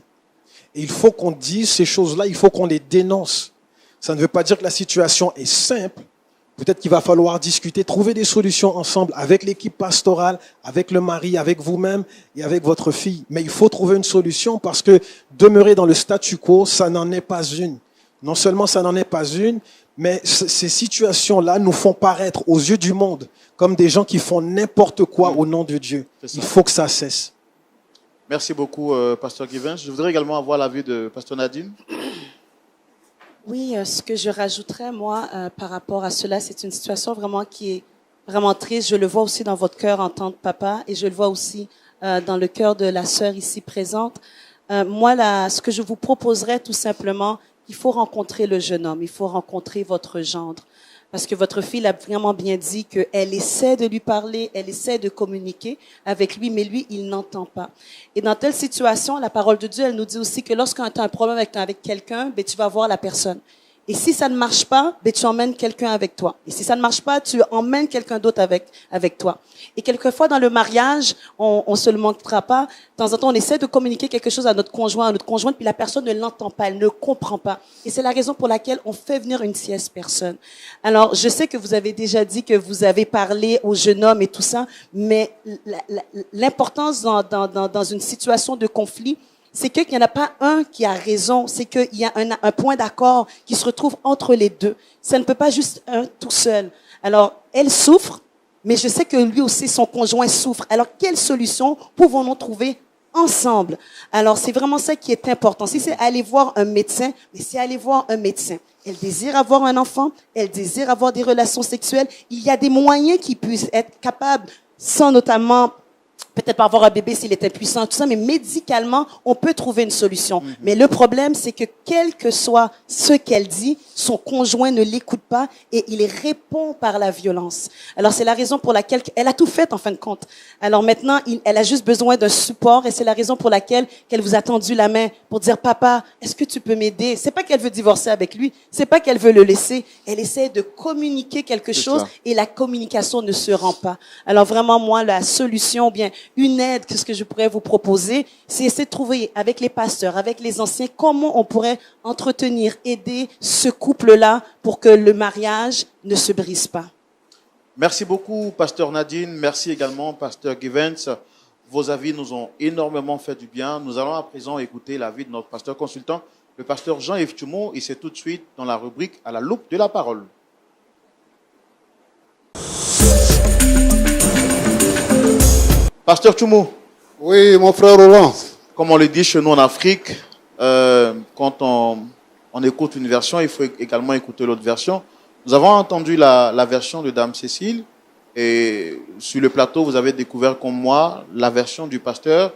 Et il faut qu'on dise ces choses-là, il faut qu'on les dénonce. Ça ne veut pas dire que la situation est simple. Peut-être qu'il va falloir discuter, trouver des solutions ensemble avec l'équipe pastorale, avec le mari, avec vous-même et avec votre fille. Mais il faut trouver une solution parce que demeurer dans le statu quo, ça n'en est pas une. Non seulement ça n'en est pas une, mais ces situations-là nous font paraître aux yeux du monde comme des gens qui font n'importe quoi au nom de Dieu. Il faut que ça cesse. Merci beaucoup, pasteur Guivin. Je voudrais également avoir l'avis de pasteur Nadine. Oui, ce que je rajouterais, moi, par rapport à cela, c'est une situation vraiment qui est vraiment triste. Je le vois aussi dans votre cœur en tant que papa et je le vois aussi dans le cœur de la sœur ici présente. Moi, là, ce que je vous proposerais tout simplement, il faut rencontrer le jeune homme, il faut rencontrer votre gendre. Parce que votre fille a vraiment bien dit qu'elle essaie de lui parler, elle essaie de communiquer avec lui, mais lui, il n'entend pas. Et dans telle situation, la parole de Dieu, elle nous dit aussi que lorsqu'on a un problème avec quelqu'un, ben, tu vas voir la personne. Et si ça ne marche pas, ben, tu emmènes quelqu'un avec toi. Et si ça ne marche pas, tu emmènes quelqu'un d'autre avec toi. Et quelquefois, dans le mariage, on se le montrera pas. De temps en temps, on essaie de communiquer quelque chose à notre conjoint, à notre conjointe, puis la personne ne l'entend pas, elle ne comprend pas. Et c'est la raison pour laquelle on fait venir une tierce personne. Alors, je sais que vous avez déjà dit que vous avez parlé au jeune homme et tout ça, mais l'importance dans une situation de conflit, c'est qu'il n'y en a pas un qui a raison, c'est qu'il y a un point d'accord qui se retrouve entre les deux. Ça ne peut pas juste un tout seul. Alors, elle souffre, mais je sais que lui aussi, son conjoint souffre. Alors, quelle solution pouvons-nous trouver ensemble. Alors, c'est vraiment ça qui est important. Si c'est aller voir un médecin, mais c'est aller voir un médecin. Elle désire avoir un enfant, elle désire avoir des relations sexuelles. Il y a des moyens qui puissent être capables, sans notamment peut-être pas avoir un bébé s'il est impuissant, tout ça, mais médicalement, on peut trouver une solution. Mais le problème, c'est que quel que soit ce qu'elle dit, son conjoint ne l'écoute pas et il répond par la violence. Alors, c'est la raison pour laquelle elle a tout fait, en fin de compte. Alors maintenant, elle a juste besoin d'un support et c'est la raison pour laquelle qu'elle vous a tendu la main pour dire, papa, est-ce que tu peux m'aider? C'est pas qu'elle veut divorcer avec lui, c'est pas qu'elle veut le laisser. Elle essaie de communiquer quelque chose et la communication ne se rend pas. Alors vraiment, moi, la solution, bien, une aide que ce que je pourrais vous proposer, c'est essayer de trouver avec les pasteurs, avec les anciens, comment on pourrait entretenir, aider ce couple-là pour que le mariage ne se brise pas. Merci beaucoup, pasteur Nadine. Merci également, pasteur Givens. Vos avis nous ont énormément fait du bien. Nous allons à présent écouter l'avis de notre pasteur consultant, le pasteur Jean-Yves Tchoumo, et c'est tout de suite dans la rubrique à la loupe de la parole. Pasteur Tchoumo. Oui, mon frère Roland. Comme on le dit chez nous en Afrique, quand on écoute une version, il faut également écouter l'autre version. Nous avons entendu la version de Dame Cécile et sur le plateau, vous avez découvert comme moi la version du pasteur,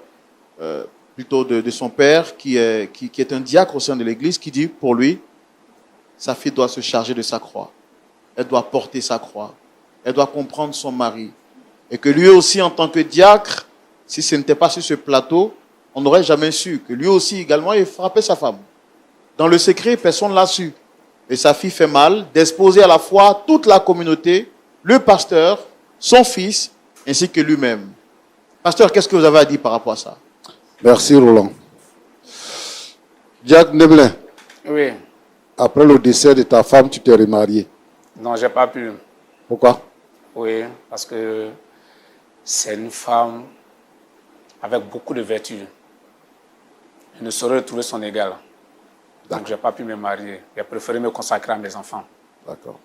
plutôt de son père, qui est un diacre au sein de l'église, qui dit pour lui, sa fille doit se charger de sa croix. Elle doit porter sa croix. Elle doit comprendre son mari. Et que lui aussi, en tant que diacre, si ce n'était pas sur ce plateau, on n'aurait jamais su que lui aussi également, il frappait sa femme. Dans le secret, personne ne l'a su. Et sa fille fait mal d'exposer à la fois toute la communauté, le pasteur, son fils, ainsi que lui-même. Pasteur, qu'est-ce que vous avez à dire par rapport à ça? Merci Roland. Jacques Neblin, Oui. après le décès de ta femme, tu t'es remarié. Non, j'ai pas pu. Pourquoi? Oui, parce que c'est une femme avec beaucoup de vertus. Je ne saurais retrouver son égal. Donc, je n'ai pas pu me marier. J'ai préféré me consacrer à mes enfants. D'accord.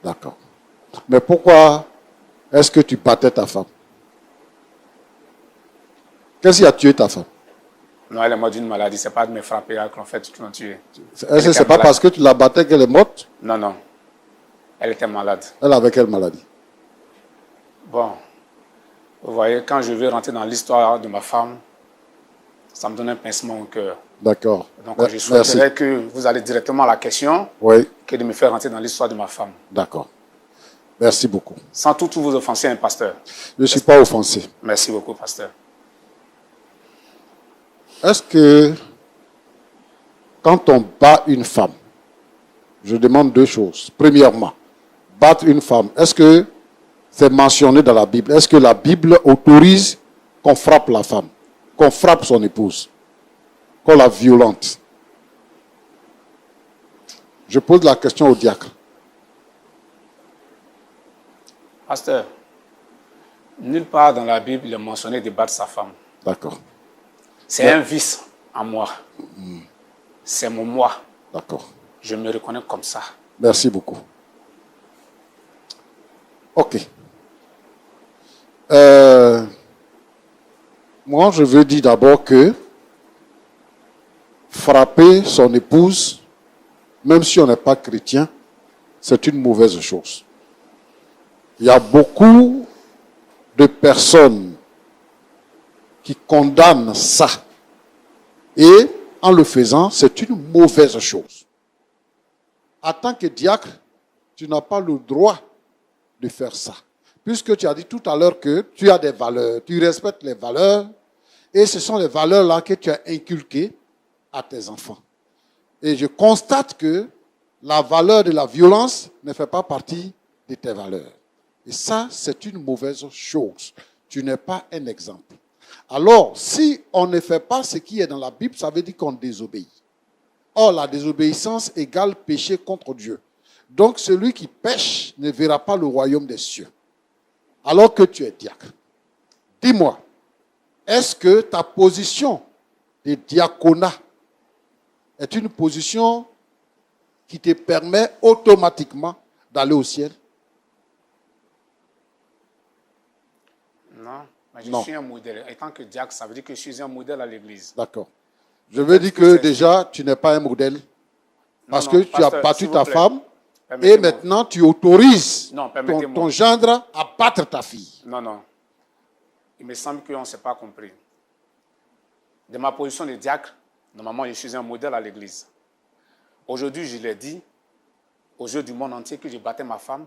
D'accord. Mais pourquoi est-ce que tu battais ta femme? Qu'est-ce qui a tué ta femme? Non, elle est morte d'une maladie. Ce n'est pas de me frapper qu'en fait, qui l'ont tuée. Est-ce que ce n'est pas parce que tu la battais qu'elle est morte? Non, non. Elle était malade. Elle avait quelle maladie? Bon, vous voyez, quand je vais rentrer dans l'histoire de ma femme, ça me donne un pincement au cœur. D'accord. Donc, je souhaiterais que vous allez directement à la question que de me faire rentrer dans l'histoire de ma femme. D'accord. Merci beaucoup. Sans tout vous offenser, un pasteur. Je ne suis pas offensé. Merci beaucoup, pasteur. Est-ce que quand on bat une femme, je demande deux choses. Premièrement, battre une femme, est-ce que c'est mentionné dans la Bible? Est-ce que la Bible autorise qu'on frappe la femme, qu'on frappe son épouse, qu'on la violente? Je pose la question au diacre. Pasteur, nulle part dans la Bible il est mentionné de battre sa femme. D'accord. C'est un vice en moi. C'est mon moi. D'accord. Je me reconnais comme ça. Merci beaucoup. Ok. Moi, je veux dire d'abord que frapper son épouse, même si on n'est pas chrétien, c'est une mauvaise chose. Il y a beaucoup de personnes qui condamnent ça. Et en le faisant, c'est une mauvaise chose. En tant que diacre, tu n'as pas le droit de faire ça. Puisque tu as dit tout à l'heure que tu as des valeurs, tu respectes les valeurs, et ce sont les valeurs-là que tu as inculquées à tes enfants. Et je constate que la valeur de la violence ne fait pas partie de tes valeurs. Et ça, c'est une mauvaise chose. Tu n'es pas un exemple. Alors, si on ne fait pas ce qui est dans la Bible, ça veut dire qu'on désobéit. Or, la désobéissance égale péché contre Dieu. Donc, celui qui pêche ne verra pas le royaume des cieux. Alors que tu es diacre. Dis-moi, est-ce que ta position de diaconat est une position qui te permet automatiquement d'aller au ciel? Non. Mais je Non. suis un modèle. Étant que diacre, ça veut dire que je suis un modèle à l'église. D'accord. Je veux dire que déjà, tu n'es pas un modèle. Parce que tu as battu ta femme et maintenant tu autorises ton gendre à battre ta fille. Non, non. Il me semble qu'on ne s'est pas compris. De ma position de diacre, normalement, je suis un modèle à l'église. Aujourd'hui, je l'ai dit aux yeux du monde entier que je battais ma femme,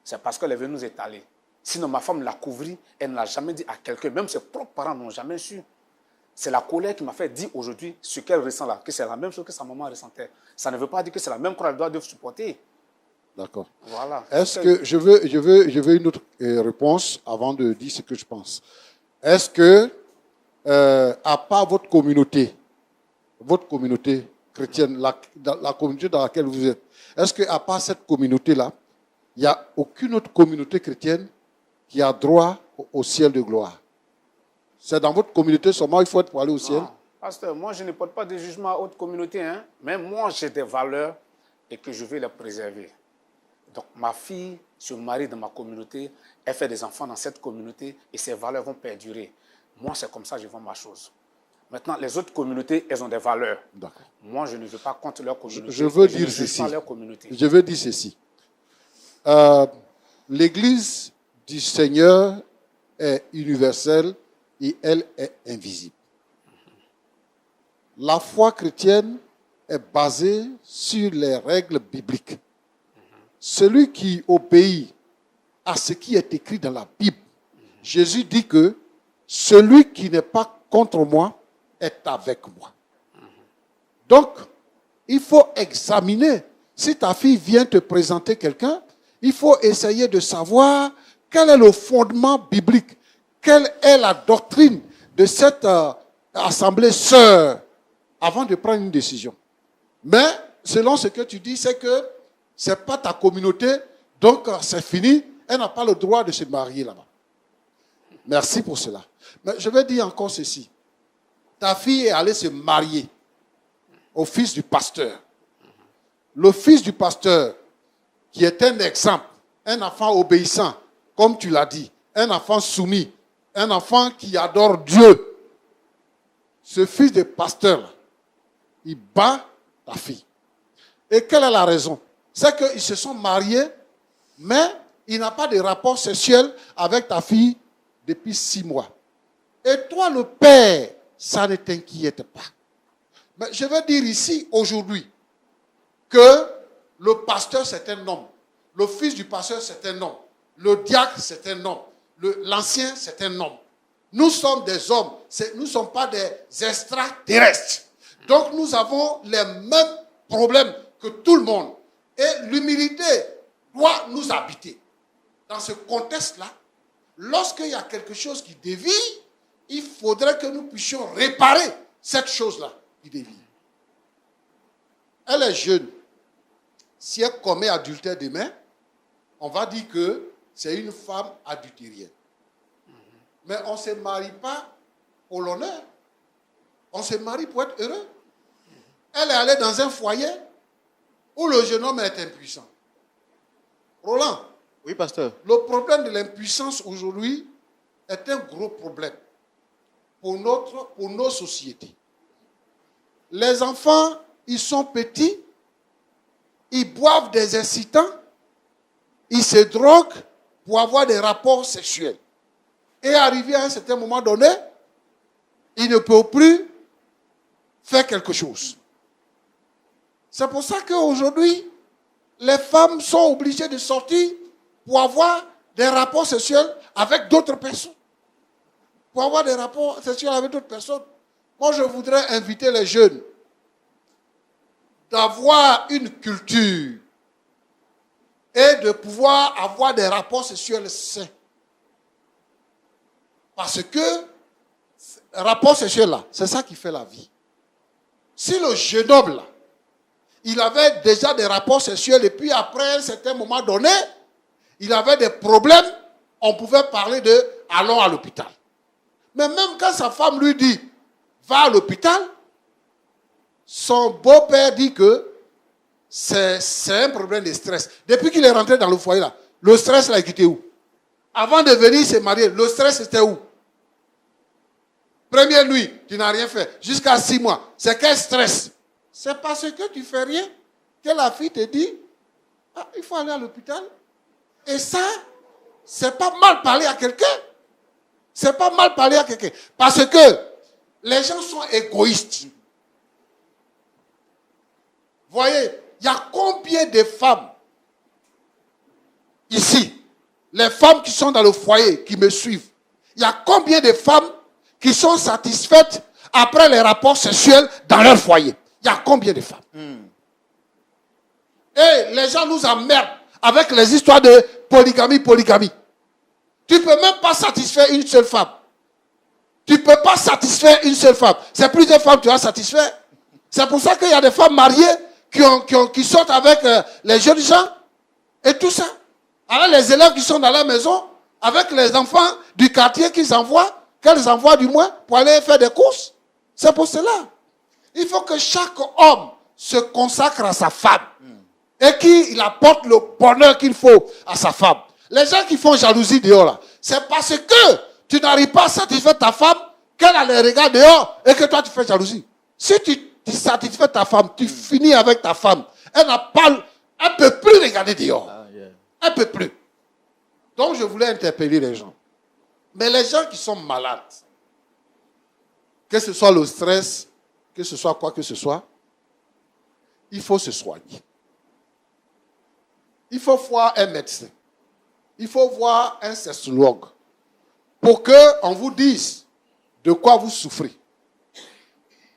c'est parce qu'elle est venue nous étaler. Sinon, ma femme l'a couvrie, elle ne l'a jamais dit à quelqu'un, même ses propres parents n'ont jamais su. C'est la colère qui m'a fait dire aujourd'hui ce qu'elle ressent là, que c'est la même chose que sa maman ressentait. Ça ne veut pas dire que c'est la même croix qu'elle doit supporter. D'accord. Voilà. Est-ce que je veux une autre réponse avant de dire ce que je pense. Est-ce que, à part votre communauté chrétienne, la communauté dans laquelle vous êtes, est-ce qu'à part cette communauté-là, il n'y a aucune autre communauté chrétienne qui a droit au ciel de gloire? C'est dans votre communauté seulement il faut être pour aller au ciel? Non, pasteur, moi je ne porte pas de jugement à haute communauté, hein, mais moi j'ai des valeurs et que je vais les préserver. Donc ma fille se marie dans ma communauté, elle fait des enfants dans cette communauté et ses valeurs vont perdurer. Moi c'est comme ça que je vois ma chose. Maintenant, les autres communautés, elles ont des valeurs. D'accord. Moi, je ne veux pas contre leur communauté. Je veux dire ceci. Je veux dire ceci. L'Église du Seigneur est universelle et elle est invisible. La foi chrétienne est basée sur les règles bibliques. Celui qui obéit à ce qui est écrit dans la Bible, Jésus dit que celui qui n'est pas contre moi est avec moi. Donc, il faut examiner. Si ta fille vient te présenter quelqu'un, il faut essayer de savoir quel est le fondement biblique, quelle est la doctrine de cette assemblée sœur avant de prendre une décision. Mais, selon ce que tu dis, c'est que ce n'est pas ta communauté, donc c'est fini, elle n'a pas le droit de se marier là-bas. Merci pour cela. Mais je vais dire encore ceci. Ta fille est allée se marier au fils du pasteur. Le fils du pasteur, qui est un exemple, un enfant obéissant, comme tu l'as dit, un enfant soumis, un enfant qui adore Dieu. Ce fils de pasteur, il bat ta fille. Et quelle est la raison? C'est qu'ils se sont mariés, mais il n'a pas de rapport sexuel avec ta fille depuis 6 mois. Et toi, le père, ça ne t'inquiète pas. Mais je veux dire ici, aujourd'hui, que le pasteur, c'est un homme. Le fils du pasteur, c'est un homme. Le diacre, c'est un homme. L'ancien, c'est un homme. Nous sommes des hommes. Nous ne sommes pas des extraterrestres. Donc, nous avons les mêmes problèmes que tout le monde. Et l'humilité doit nous habiter. Dans ce contexte-là, lorsqu'il y a quelque chose qui dévie, il faudrait que nous puissions réparer cette chose-là qui dévie. Elle est jeune. Si elle commet adultère demain, on va dire que c'est une femme adultérienne. Mais on ne se marie pas pour l'honneur. On se marie pour être heureux. Elle est allée dans un foyer où le jeune homme est impuissant. Roland. Oui, pasteur. Le problème de l'impuissance aujourd'hui est un gros problème pour nos sociétés. Les enfants, ils sont petits, ils boivent des incitants, ils se droguent pour avoir des rapports sexuels. Et arrivé à un certain moment donné, ils ne peuvent plus faire quelque chose. C'est pour ça qu'aujourd'hui, les femmes sont obligées de sortir pour avoir des rapports sexuels avec d'autres personnes. Pour avoir des rapports sexuels avec d'autres personnes. Moi, je voudrais inviter les jeunes d'avoir une culture et de pouvoir avoir des rapports sexuels sains. Parce que rapport sexuel là, c'est ça qui fait la vie. Si le jeune homme là, il avait déjà des rapports sexuels et puis après un certain moment donné, il avait des problèmes, on pouvait parler de allons à l'hôpital. Mais même quand sa femme lui dit va à l'hôpital, son beau-père dit que c'est un problème de stress. Depuis qu'il est rentré dans le foyer là, le stress l'a quitté où? Avant de venir se marier, le stress était où? Première nuit, tu n'as rien fait. Jusqu'à 6 mois. C'est quel stress? C'est parce que tu ne fais rien que la fille te dit, ah, il faut aller à l'hôpital. Et ça, c'est pas mal parler à quelqu'un. C'est pas mal parler à quelqu'un. Parce que les gens sont égoïstes. Voyez, il y a combien de femmes ici, les femmes qui sont dans le foyer, qui me suivent, il y a combien de femmes qui sont satisfaites après les rapports sexuels dans leur foyer? Il y a combien de femmes? Et les gens nous emmerdent avec les histoires de polygamie. Tu ne peux même pas satisfaire une seule femme. Tu ne peux pas satisfaire une seule femme. C'est plusieurs femmes que tu vas satisfaire. C'est pour ça qu'il y a des femmes mariées qui sortent avec les jeunes gens et tout ça. Alors les élèves qui sont dans la maison, avec les enfants du quartier qu'elles envoient du moins pour aller faire des courses. C'est pour cela. Il faut que chaque homme se consacre à sa femme et qu'il apporte le bonheur qu'il faut à sa femme. Les gens qui font jalousie dehors là, c'est parce que tu n'arrives pas à satisfaire ta femme, qu'elle a les regards dehors et que toi tu fais jalousie. Si tu satisfais ta femme, tu finis avec ta femme, elle ne peut plus regarder dehors. Elle ne peut plus. Donc je voulais interpeller les gens. Mais les gens qui sont malades, que ce soit le stress, que ce soit quoi que ce soit, il faut se soigner. Il faut voir un médecin. Il faut voir un sexologue pour qu'on vous dise de quoi vous souffrez.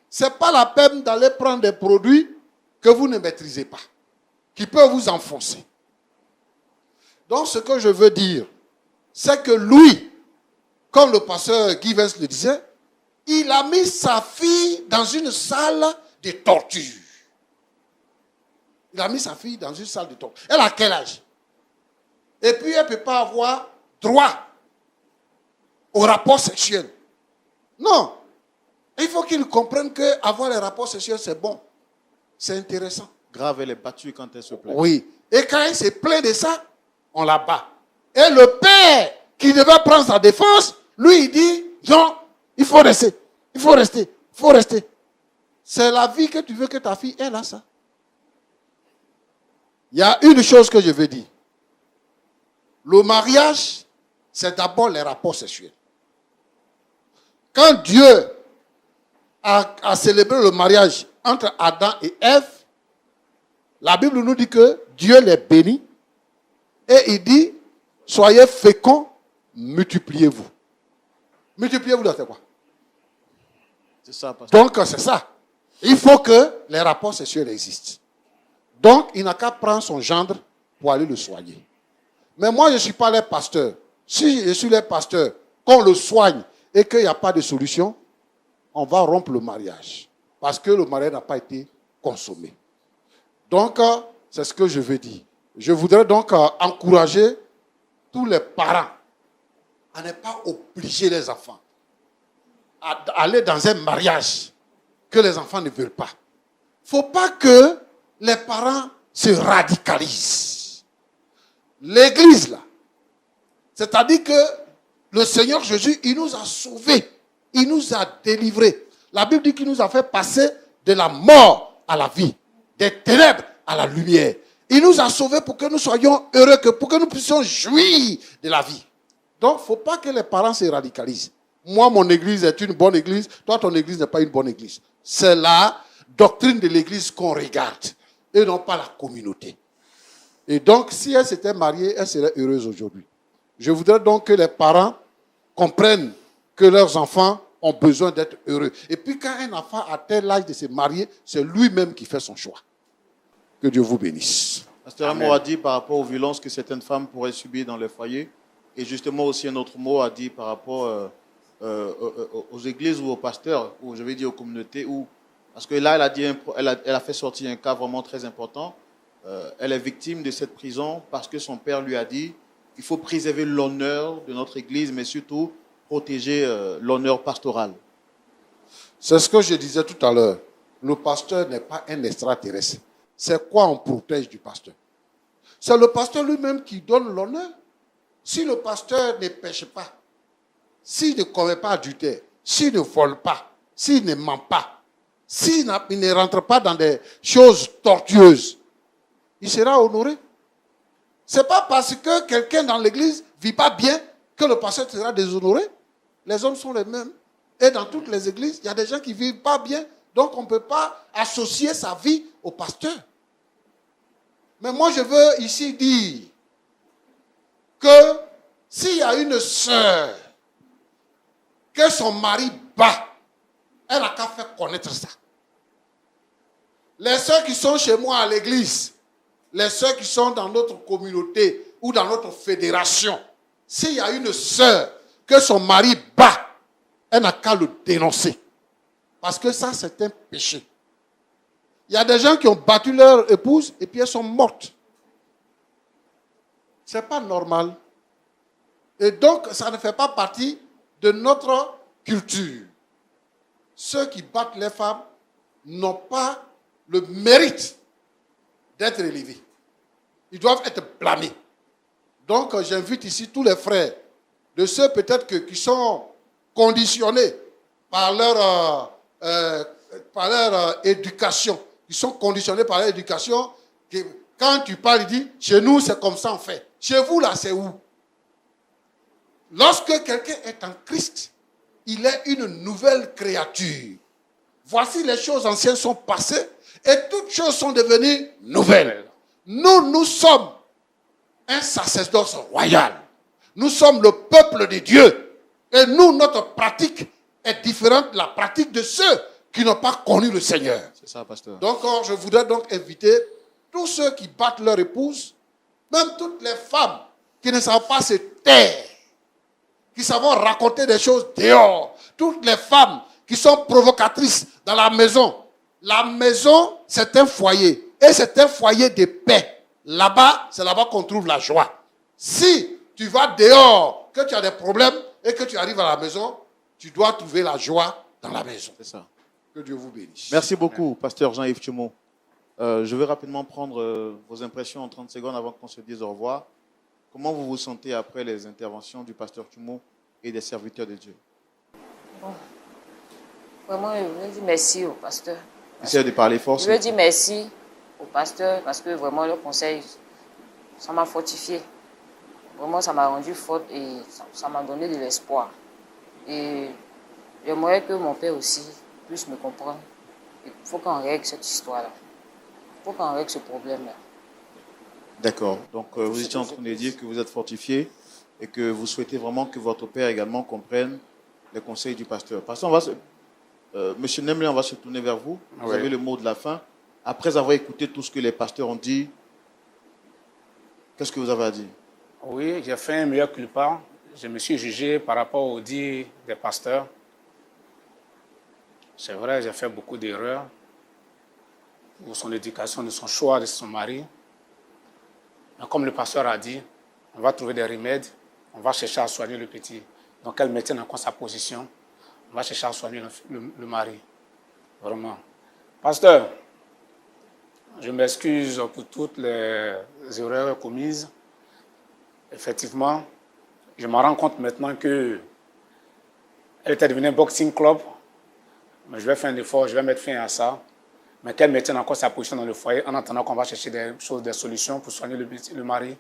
Ce n'est pas la peine d'aller prendre des produits que vous ne maîtrisez pas, qui peuvent vous enfoncer. Donc ce que je veux dire, c'est que lui, comme le pasteur Guy Vance le disait, il a mis sa fille dans une salle de torture. Il a mis sa fille dans une salle de torture. Elle a quel âge? Et puis elle ne peut pas avoir droit au rapport sexuel. Non. Il faut qu'il comprenne qu'avoir les rapports sexuels, c'est bon. C'est intéressant. Grave, elle est battue quand elle se plaint. Oui. Et quand elle se plaint de ça, on la bat. Et le père qui devait prendre sa défense, lui, il dit, non, il faut rester. Il faut rester. Il faut rester. C'est la vie que tu veux que ta fille ait, là, ça. Il y a une chose que je veux dire. Le mariage, c'est d'abord les rapports sexuels. Quand Dieu a célébré le mariage entre Adam et Ève, la Bible nous dit que Dieu les bénit et il dit, soyez féconds, multipliez-vous. Multipliez-vous, c'est quoi? C'est ça, pasteur. Donc, c'est ça. Il faut que les rapports sexuels existent. Donc, il n'a qu'à prendre son gendre pour aller le soigner. Mais moi, je ne suis pas les pasteurs. Si je suis les pasteurs, qu'on le soigne et qu'il n'y a pas de solution, on va rompre le mariage. Parce que le mariage n'a pas été consommé. Donc, c'est ce que je veux dire. Je voudrais donc encourager tous les parents à ne pas obliger les enfants à aller dans un mariage que les enfants ne veulent pas. Il ne faut pas que les parents se radicalisent. L'église, là, c'est-à-dire que le Seigneur Jésus, il nous a sauvés, il nous a délivrés. La Bible dit qu'il nous a fait passer de la mort à la vie, des ténèbres à la lumière. Il nous a sauvés pour que nous soyons heureux, pour que nous puissions jouir de la vie. Donc, il ne faut pas que les parents se radicalisent. Moi, mon église est une bonne église. Toi, ton église n'est pas une bonne église. C'est la doctrine de l'église qu'on regarde et non pas la communauté. Et donc, si elle s'était mariée, elle serait heureuse aujourd'hui. Je voudrais donc que les parents comprennent que leurs enfants ont besoin d'être heureux. Et puis, quand un enfant a tel âge de se marier, c'est lui-même qui fait son choix. Que Dieu vous bénisse. Pasteur, un mot a dit par rapport aux violences que certaines femmes pourraient subir dans les foyers. Et justement aussi un autre mot a dit par rapport aux églises ou aux pasteurs, ou je vais dire aux communautés. Parce que là, elle a fait sortir un cas vraiment très important. Elle est victime de cette prison parce que son père lui a dit il faut préserver l'honneur de notre église, mais surtout protéger l'honneur pastoral. C'est ce que je disais tout à l'heure. Le pasteur n'est pas un extraterrestre. C'est quoi on protège du pasteur? C'est le pasteur lui-même qui donne l'honneur. Si le pasteur ne pêche pas, s'il ne commet pas adultère, s'il ne vole pas, s'il ne ment pas, s'il ne rentre pas dans des choses tortueuses, il sera honoré. Ce n'est pas parce que quelqu'un dans l'église ne vit pas bien que le pasteur sera déshonoré. Les hommes sont les mêmes. Et dans toutes les églises, il y a des gens qui ne vivent pas bien. Donc, on ne peut pas associer sa vie au pasteur. Mais moi, je veux ici dire que s'il y a une sœur que son mari bat, elle n'a qu'à faire connaître ça. Les sœurs qui sont chez moi à l'église, les sœurs qui sont dans notre communauté ou dans notre fédération, s'il y a une sœur que son mari bat, elle n'a qu'à le dénoncer. Parce que ça, c'est un péché. Il y a des gens qui ont battu leur épouse et puis elles sont mortes. Ce n'est pas normal. Et donc, ça ne fait pas partie de notre culture. Ceux qui battent les femmes n'ont pas le mérite d'être élevés. Ils doivent être blâmés. Donc, j'invite ici tous les frères, de ceux peut-être qui sont conditionnés par leur éducation, qui sont conditionnés par leur éducation, quand tu parles, il dit, chez nous, c'est comme ça on fait. Chez vous, là, c'est où? Lorsque quelqu'un est en Christ, il est une nouvelle créature. Voici les choses anciennes sont passées et toutes choses sont devenues nouvelles. Nous sommes un sacerdoce royal. Nous sommes le peuple de Dieu. Et nous, notre pratique est différente de la pratique de ceux qui n'ont pas connu le Seigneur. C'est ça, pasteur. Donc, je voudrais donc inviter tous ceux qui battent leur épouse, même toutes les femmes qui ne savent pas se taire, qui savent raconter des choses dehors, toutes les femmes qui sont provocatrices dans la maison. La maison, c'est un foyer. Et c'est un foyer de paix. Là-bas, c'est là-bas qu'on trouve la joie. Si tu vas dehors, que tu as des problèmes et que tu arrives à la maison, tu dois trouver la joie dans la maison. C'est ça. Que Dieu vous bénisse. Merci beaucoup, pasteur Jean-Yves Tchoumo. Je vais rapidement prendre vos impressions en 30 secondes avant qu'on se dise au revoir. Comment vous vous sentez après les interventions du pasteur Tchoumo et des serviteurs de Dieu? Bon. Vraiment, je veux dire merci au pasteur. Essayez de parler fort. Je veux dire merci au pasteur parce que vraiment le conseil, ça m'a fortifié. Vraiment, ça m'a rendu forte et ça m'a donné de l'espoir. Et j'aimerais que mon père aussi puisse me comprendre. Il faut qu'on règle cette histoire-là. Il faut qu'on règle ce problème-là. D'accord. Donc, vous étiez en train de dire que vous êtes fortifié et que vous souhaitez vraiment que votre père également comprenne les conseils du pasteur. Pasteur, Monsieur Nemle, on va se tourner vers vous. Vous avez le mot de la fin. Après avoir écouté tout ce que les pasteurs ont dit, qu'est-ce que vous avez à dire? Oui, j'ai fait un meilleur culpa. Je me suis jugé par rapport aux dits des pasteurs. C'est vrai, j'ai fait beaucoup d'erreurs pour son éducation, de son choix, de son mari. Mais comme le pasteur a dit, on va trouver des remèdes, on va chercher à soigner le petit. Donc elle maintienne encore sa position, on va chercher à soigner le mari. Vraiment. Pasteur, je m'excuse pour toutes les erreurs commises. Effectivement, je me rends compte maintenant qu'elle était devenue un boxing club. Mais je vais faire un effort, je vais mettre fin à ça. Mais qu'elle maintienne encore sa position dans le foyer en attendant qu'on va chercher des solutions pour soigner le mari.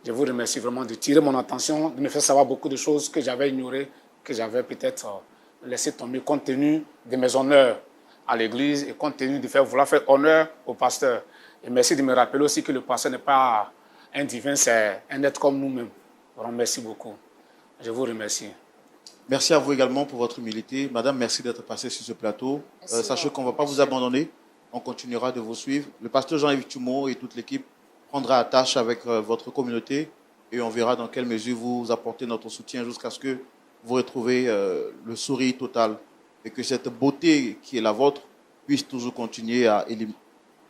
Je vous remercie vraiment de tirer mon attention, de me faire savoir beaucoup de choses que j'avais ignorées, que j'avais peut-être laissé tomber compte tenu de mes honneurs à l'église et compte tenu de vouloir faire honneur au pasteur. Et merci de me rappeler aussi que le pasteur n'est pas un divin, c'est un être comme nous-mêmes. Vraiment, merci beaucoup. Je vous remercie. Merci à vous également pour votre humilité. Madame, merci d'être passée sur ce plateau. Sachez qu'on ne va pas vous abandonner. On continuera de vous suivre. Le pasteur Jean-Yves Tchoumo et toute l'équipe prendra attache avec votre communauté et on verra dans quelle mesure vous apportez notre soutien jusqu'à ce que vous retrouvez le sourire total et que cette beauté qui est la vôtre puisse toujours continuer à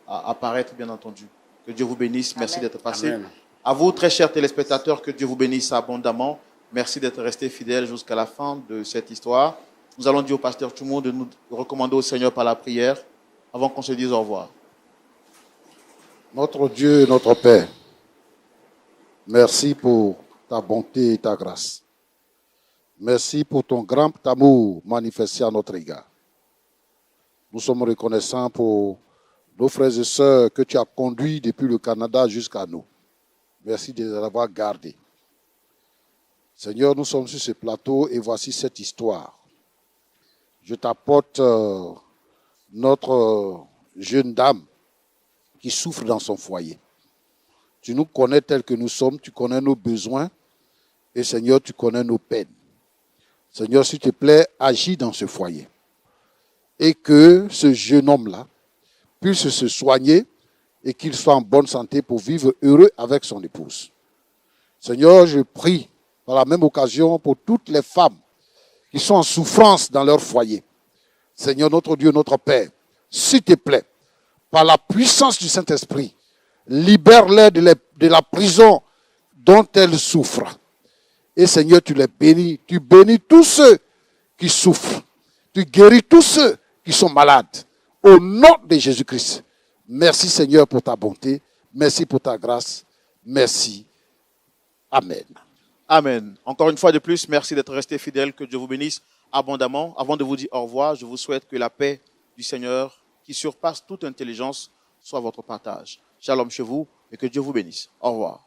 apparaître, bien entendu. Que Dieu vous bénisse. Amen. Merci d'être passé. Amen. À vous, très chers téléspectateurs, que Dieu vous bénisse abondamment. Merci d'être restés fidèles jusqu'à la fin de cette histoire. Nous allons dire au pasteur Tchoumo de nous recommander au Seigneur par la prière avant qu'on se dise au revoir. Notre Dieu et notre Père, merci pour ta bonté et ta grâce. Merci pour ton grand amour manifesté à notre égard. Nous sommes reconnaissants pour nos frères et sœurs que tu as conduits depuis le Canada jusqu'à nous. Merci de les avoir gardés. Seigneur, nous sommes sur ce plateau et voici cette histoire. Je t'apporte notre jeune dame qui souffre dans son foyer. Tu nous connais tels que nous sommes, tu connais nos besoins et Seigneur, tu connais nos peines. Seigneur, s'il te plaît, agis dans ce foyer et que ce jeune homme-là puisse se soigner et qu'il soit en bonne santé pour vivre heureux avec son épouse. Seigneur, je prie par la même occasion pour toutes les femmes qui sont en souffrance dans leur foyer. Seigneur, notre Dieu, notre Père, s'il te plaît, par la puissance du Saint-Esprit, libère-les de la prison dont elles souffrent. Et Seigneur, tu les bénis. Tu bénis tous ceux qui souffrent. Tu guéris tous ceux qui sont malades. Au nom de Jésus-Christ. Merci Seigneur pour ta bonté. Merci pour ta grâce. Merci. Amen. Amen. Encore une fois de plus, merci d'être resté fidèle. Que Dieu vous bénisse abondamment. Avant de vous dire au revoir, je vous souhaite que la paix du Seigneur, qui surpasse toute intelligence, soit votre partage. Shalom chez vous et que Dieu vous bénisse. Au revoir.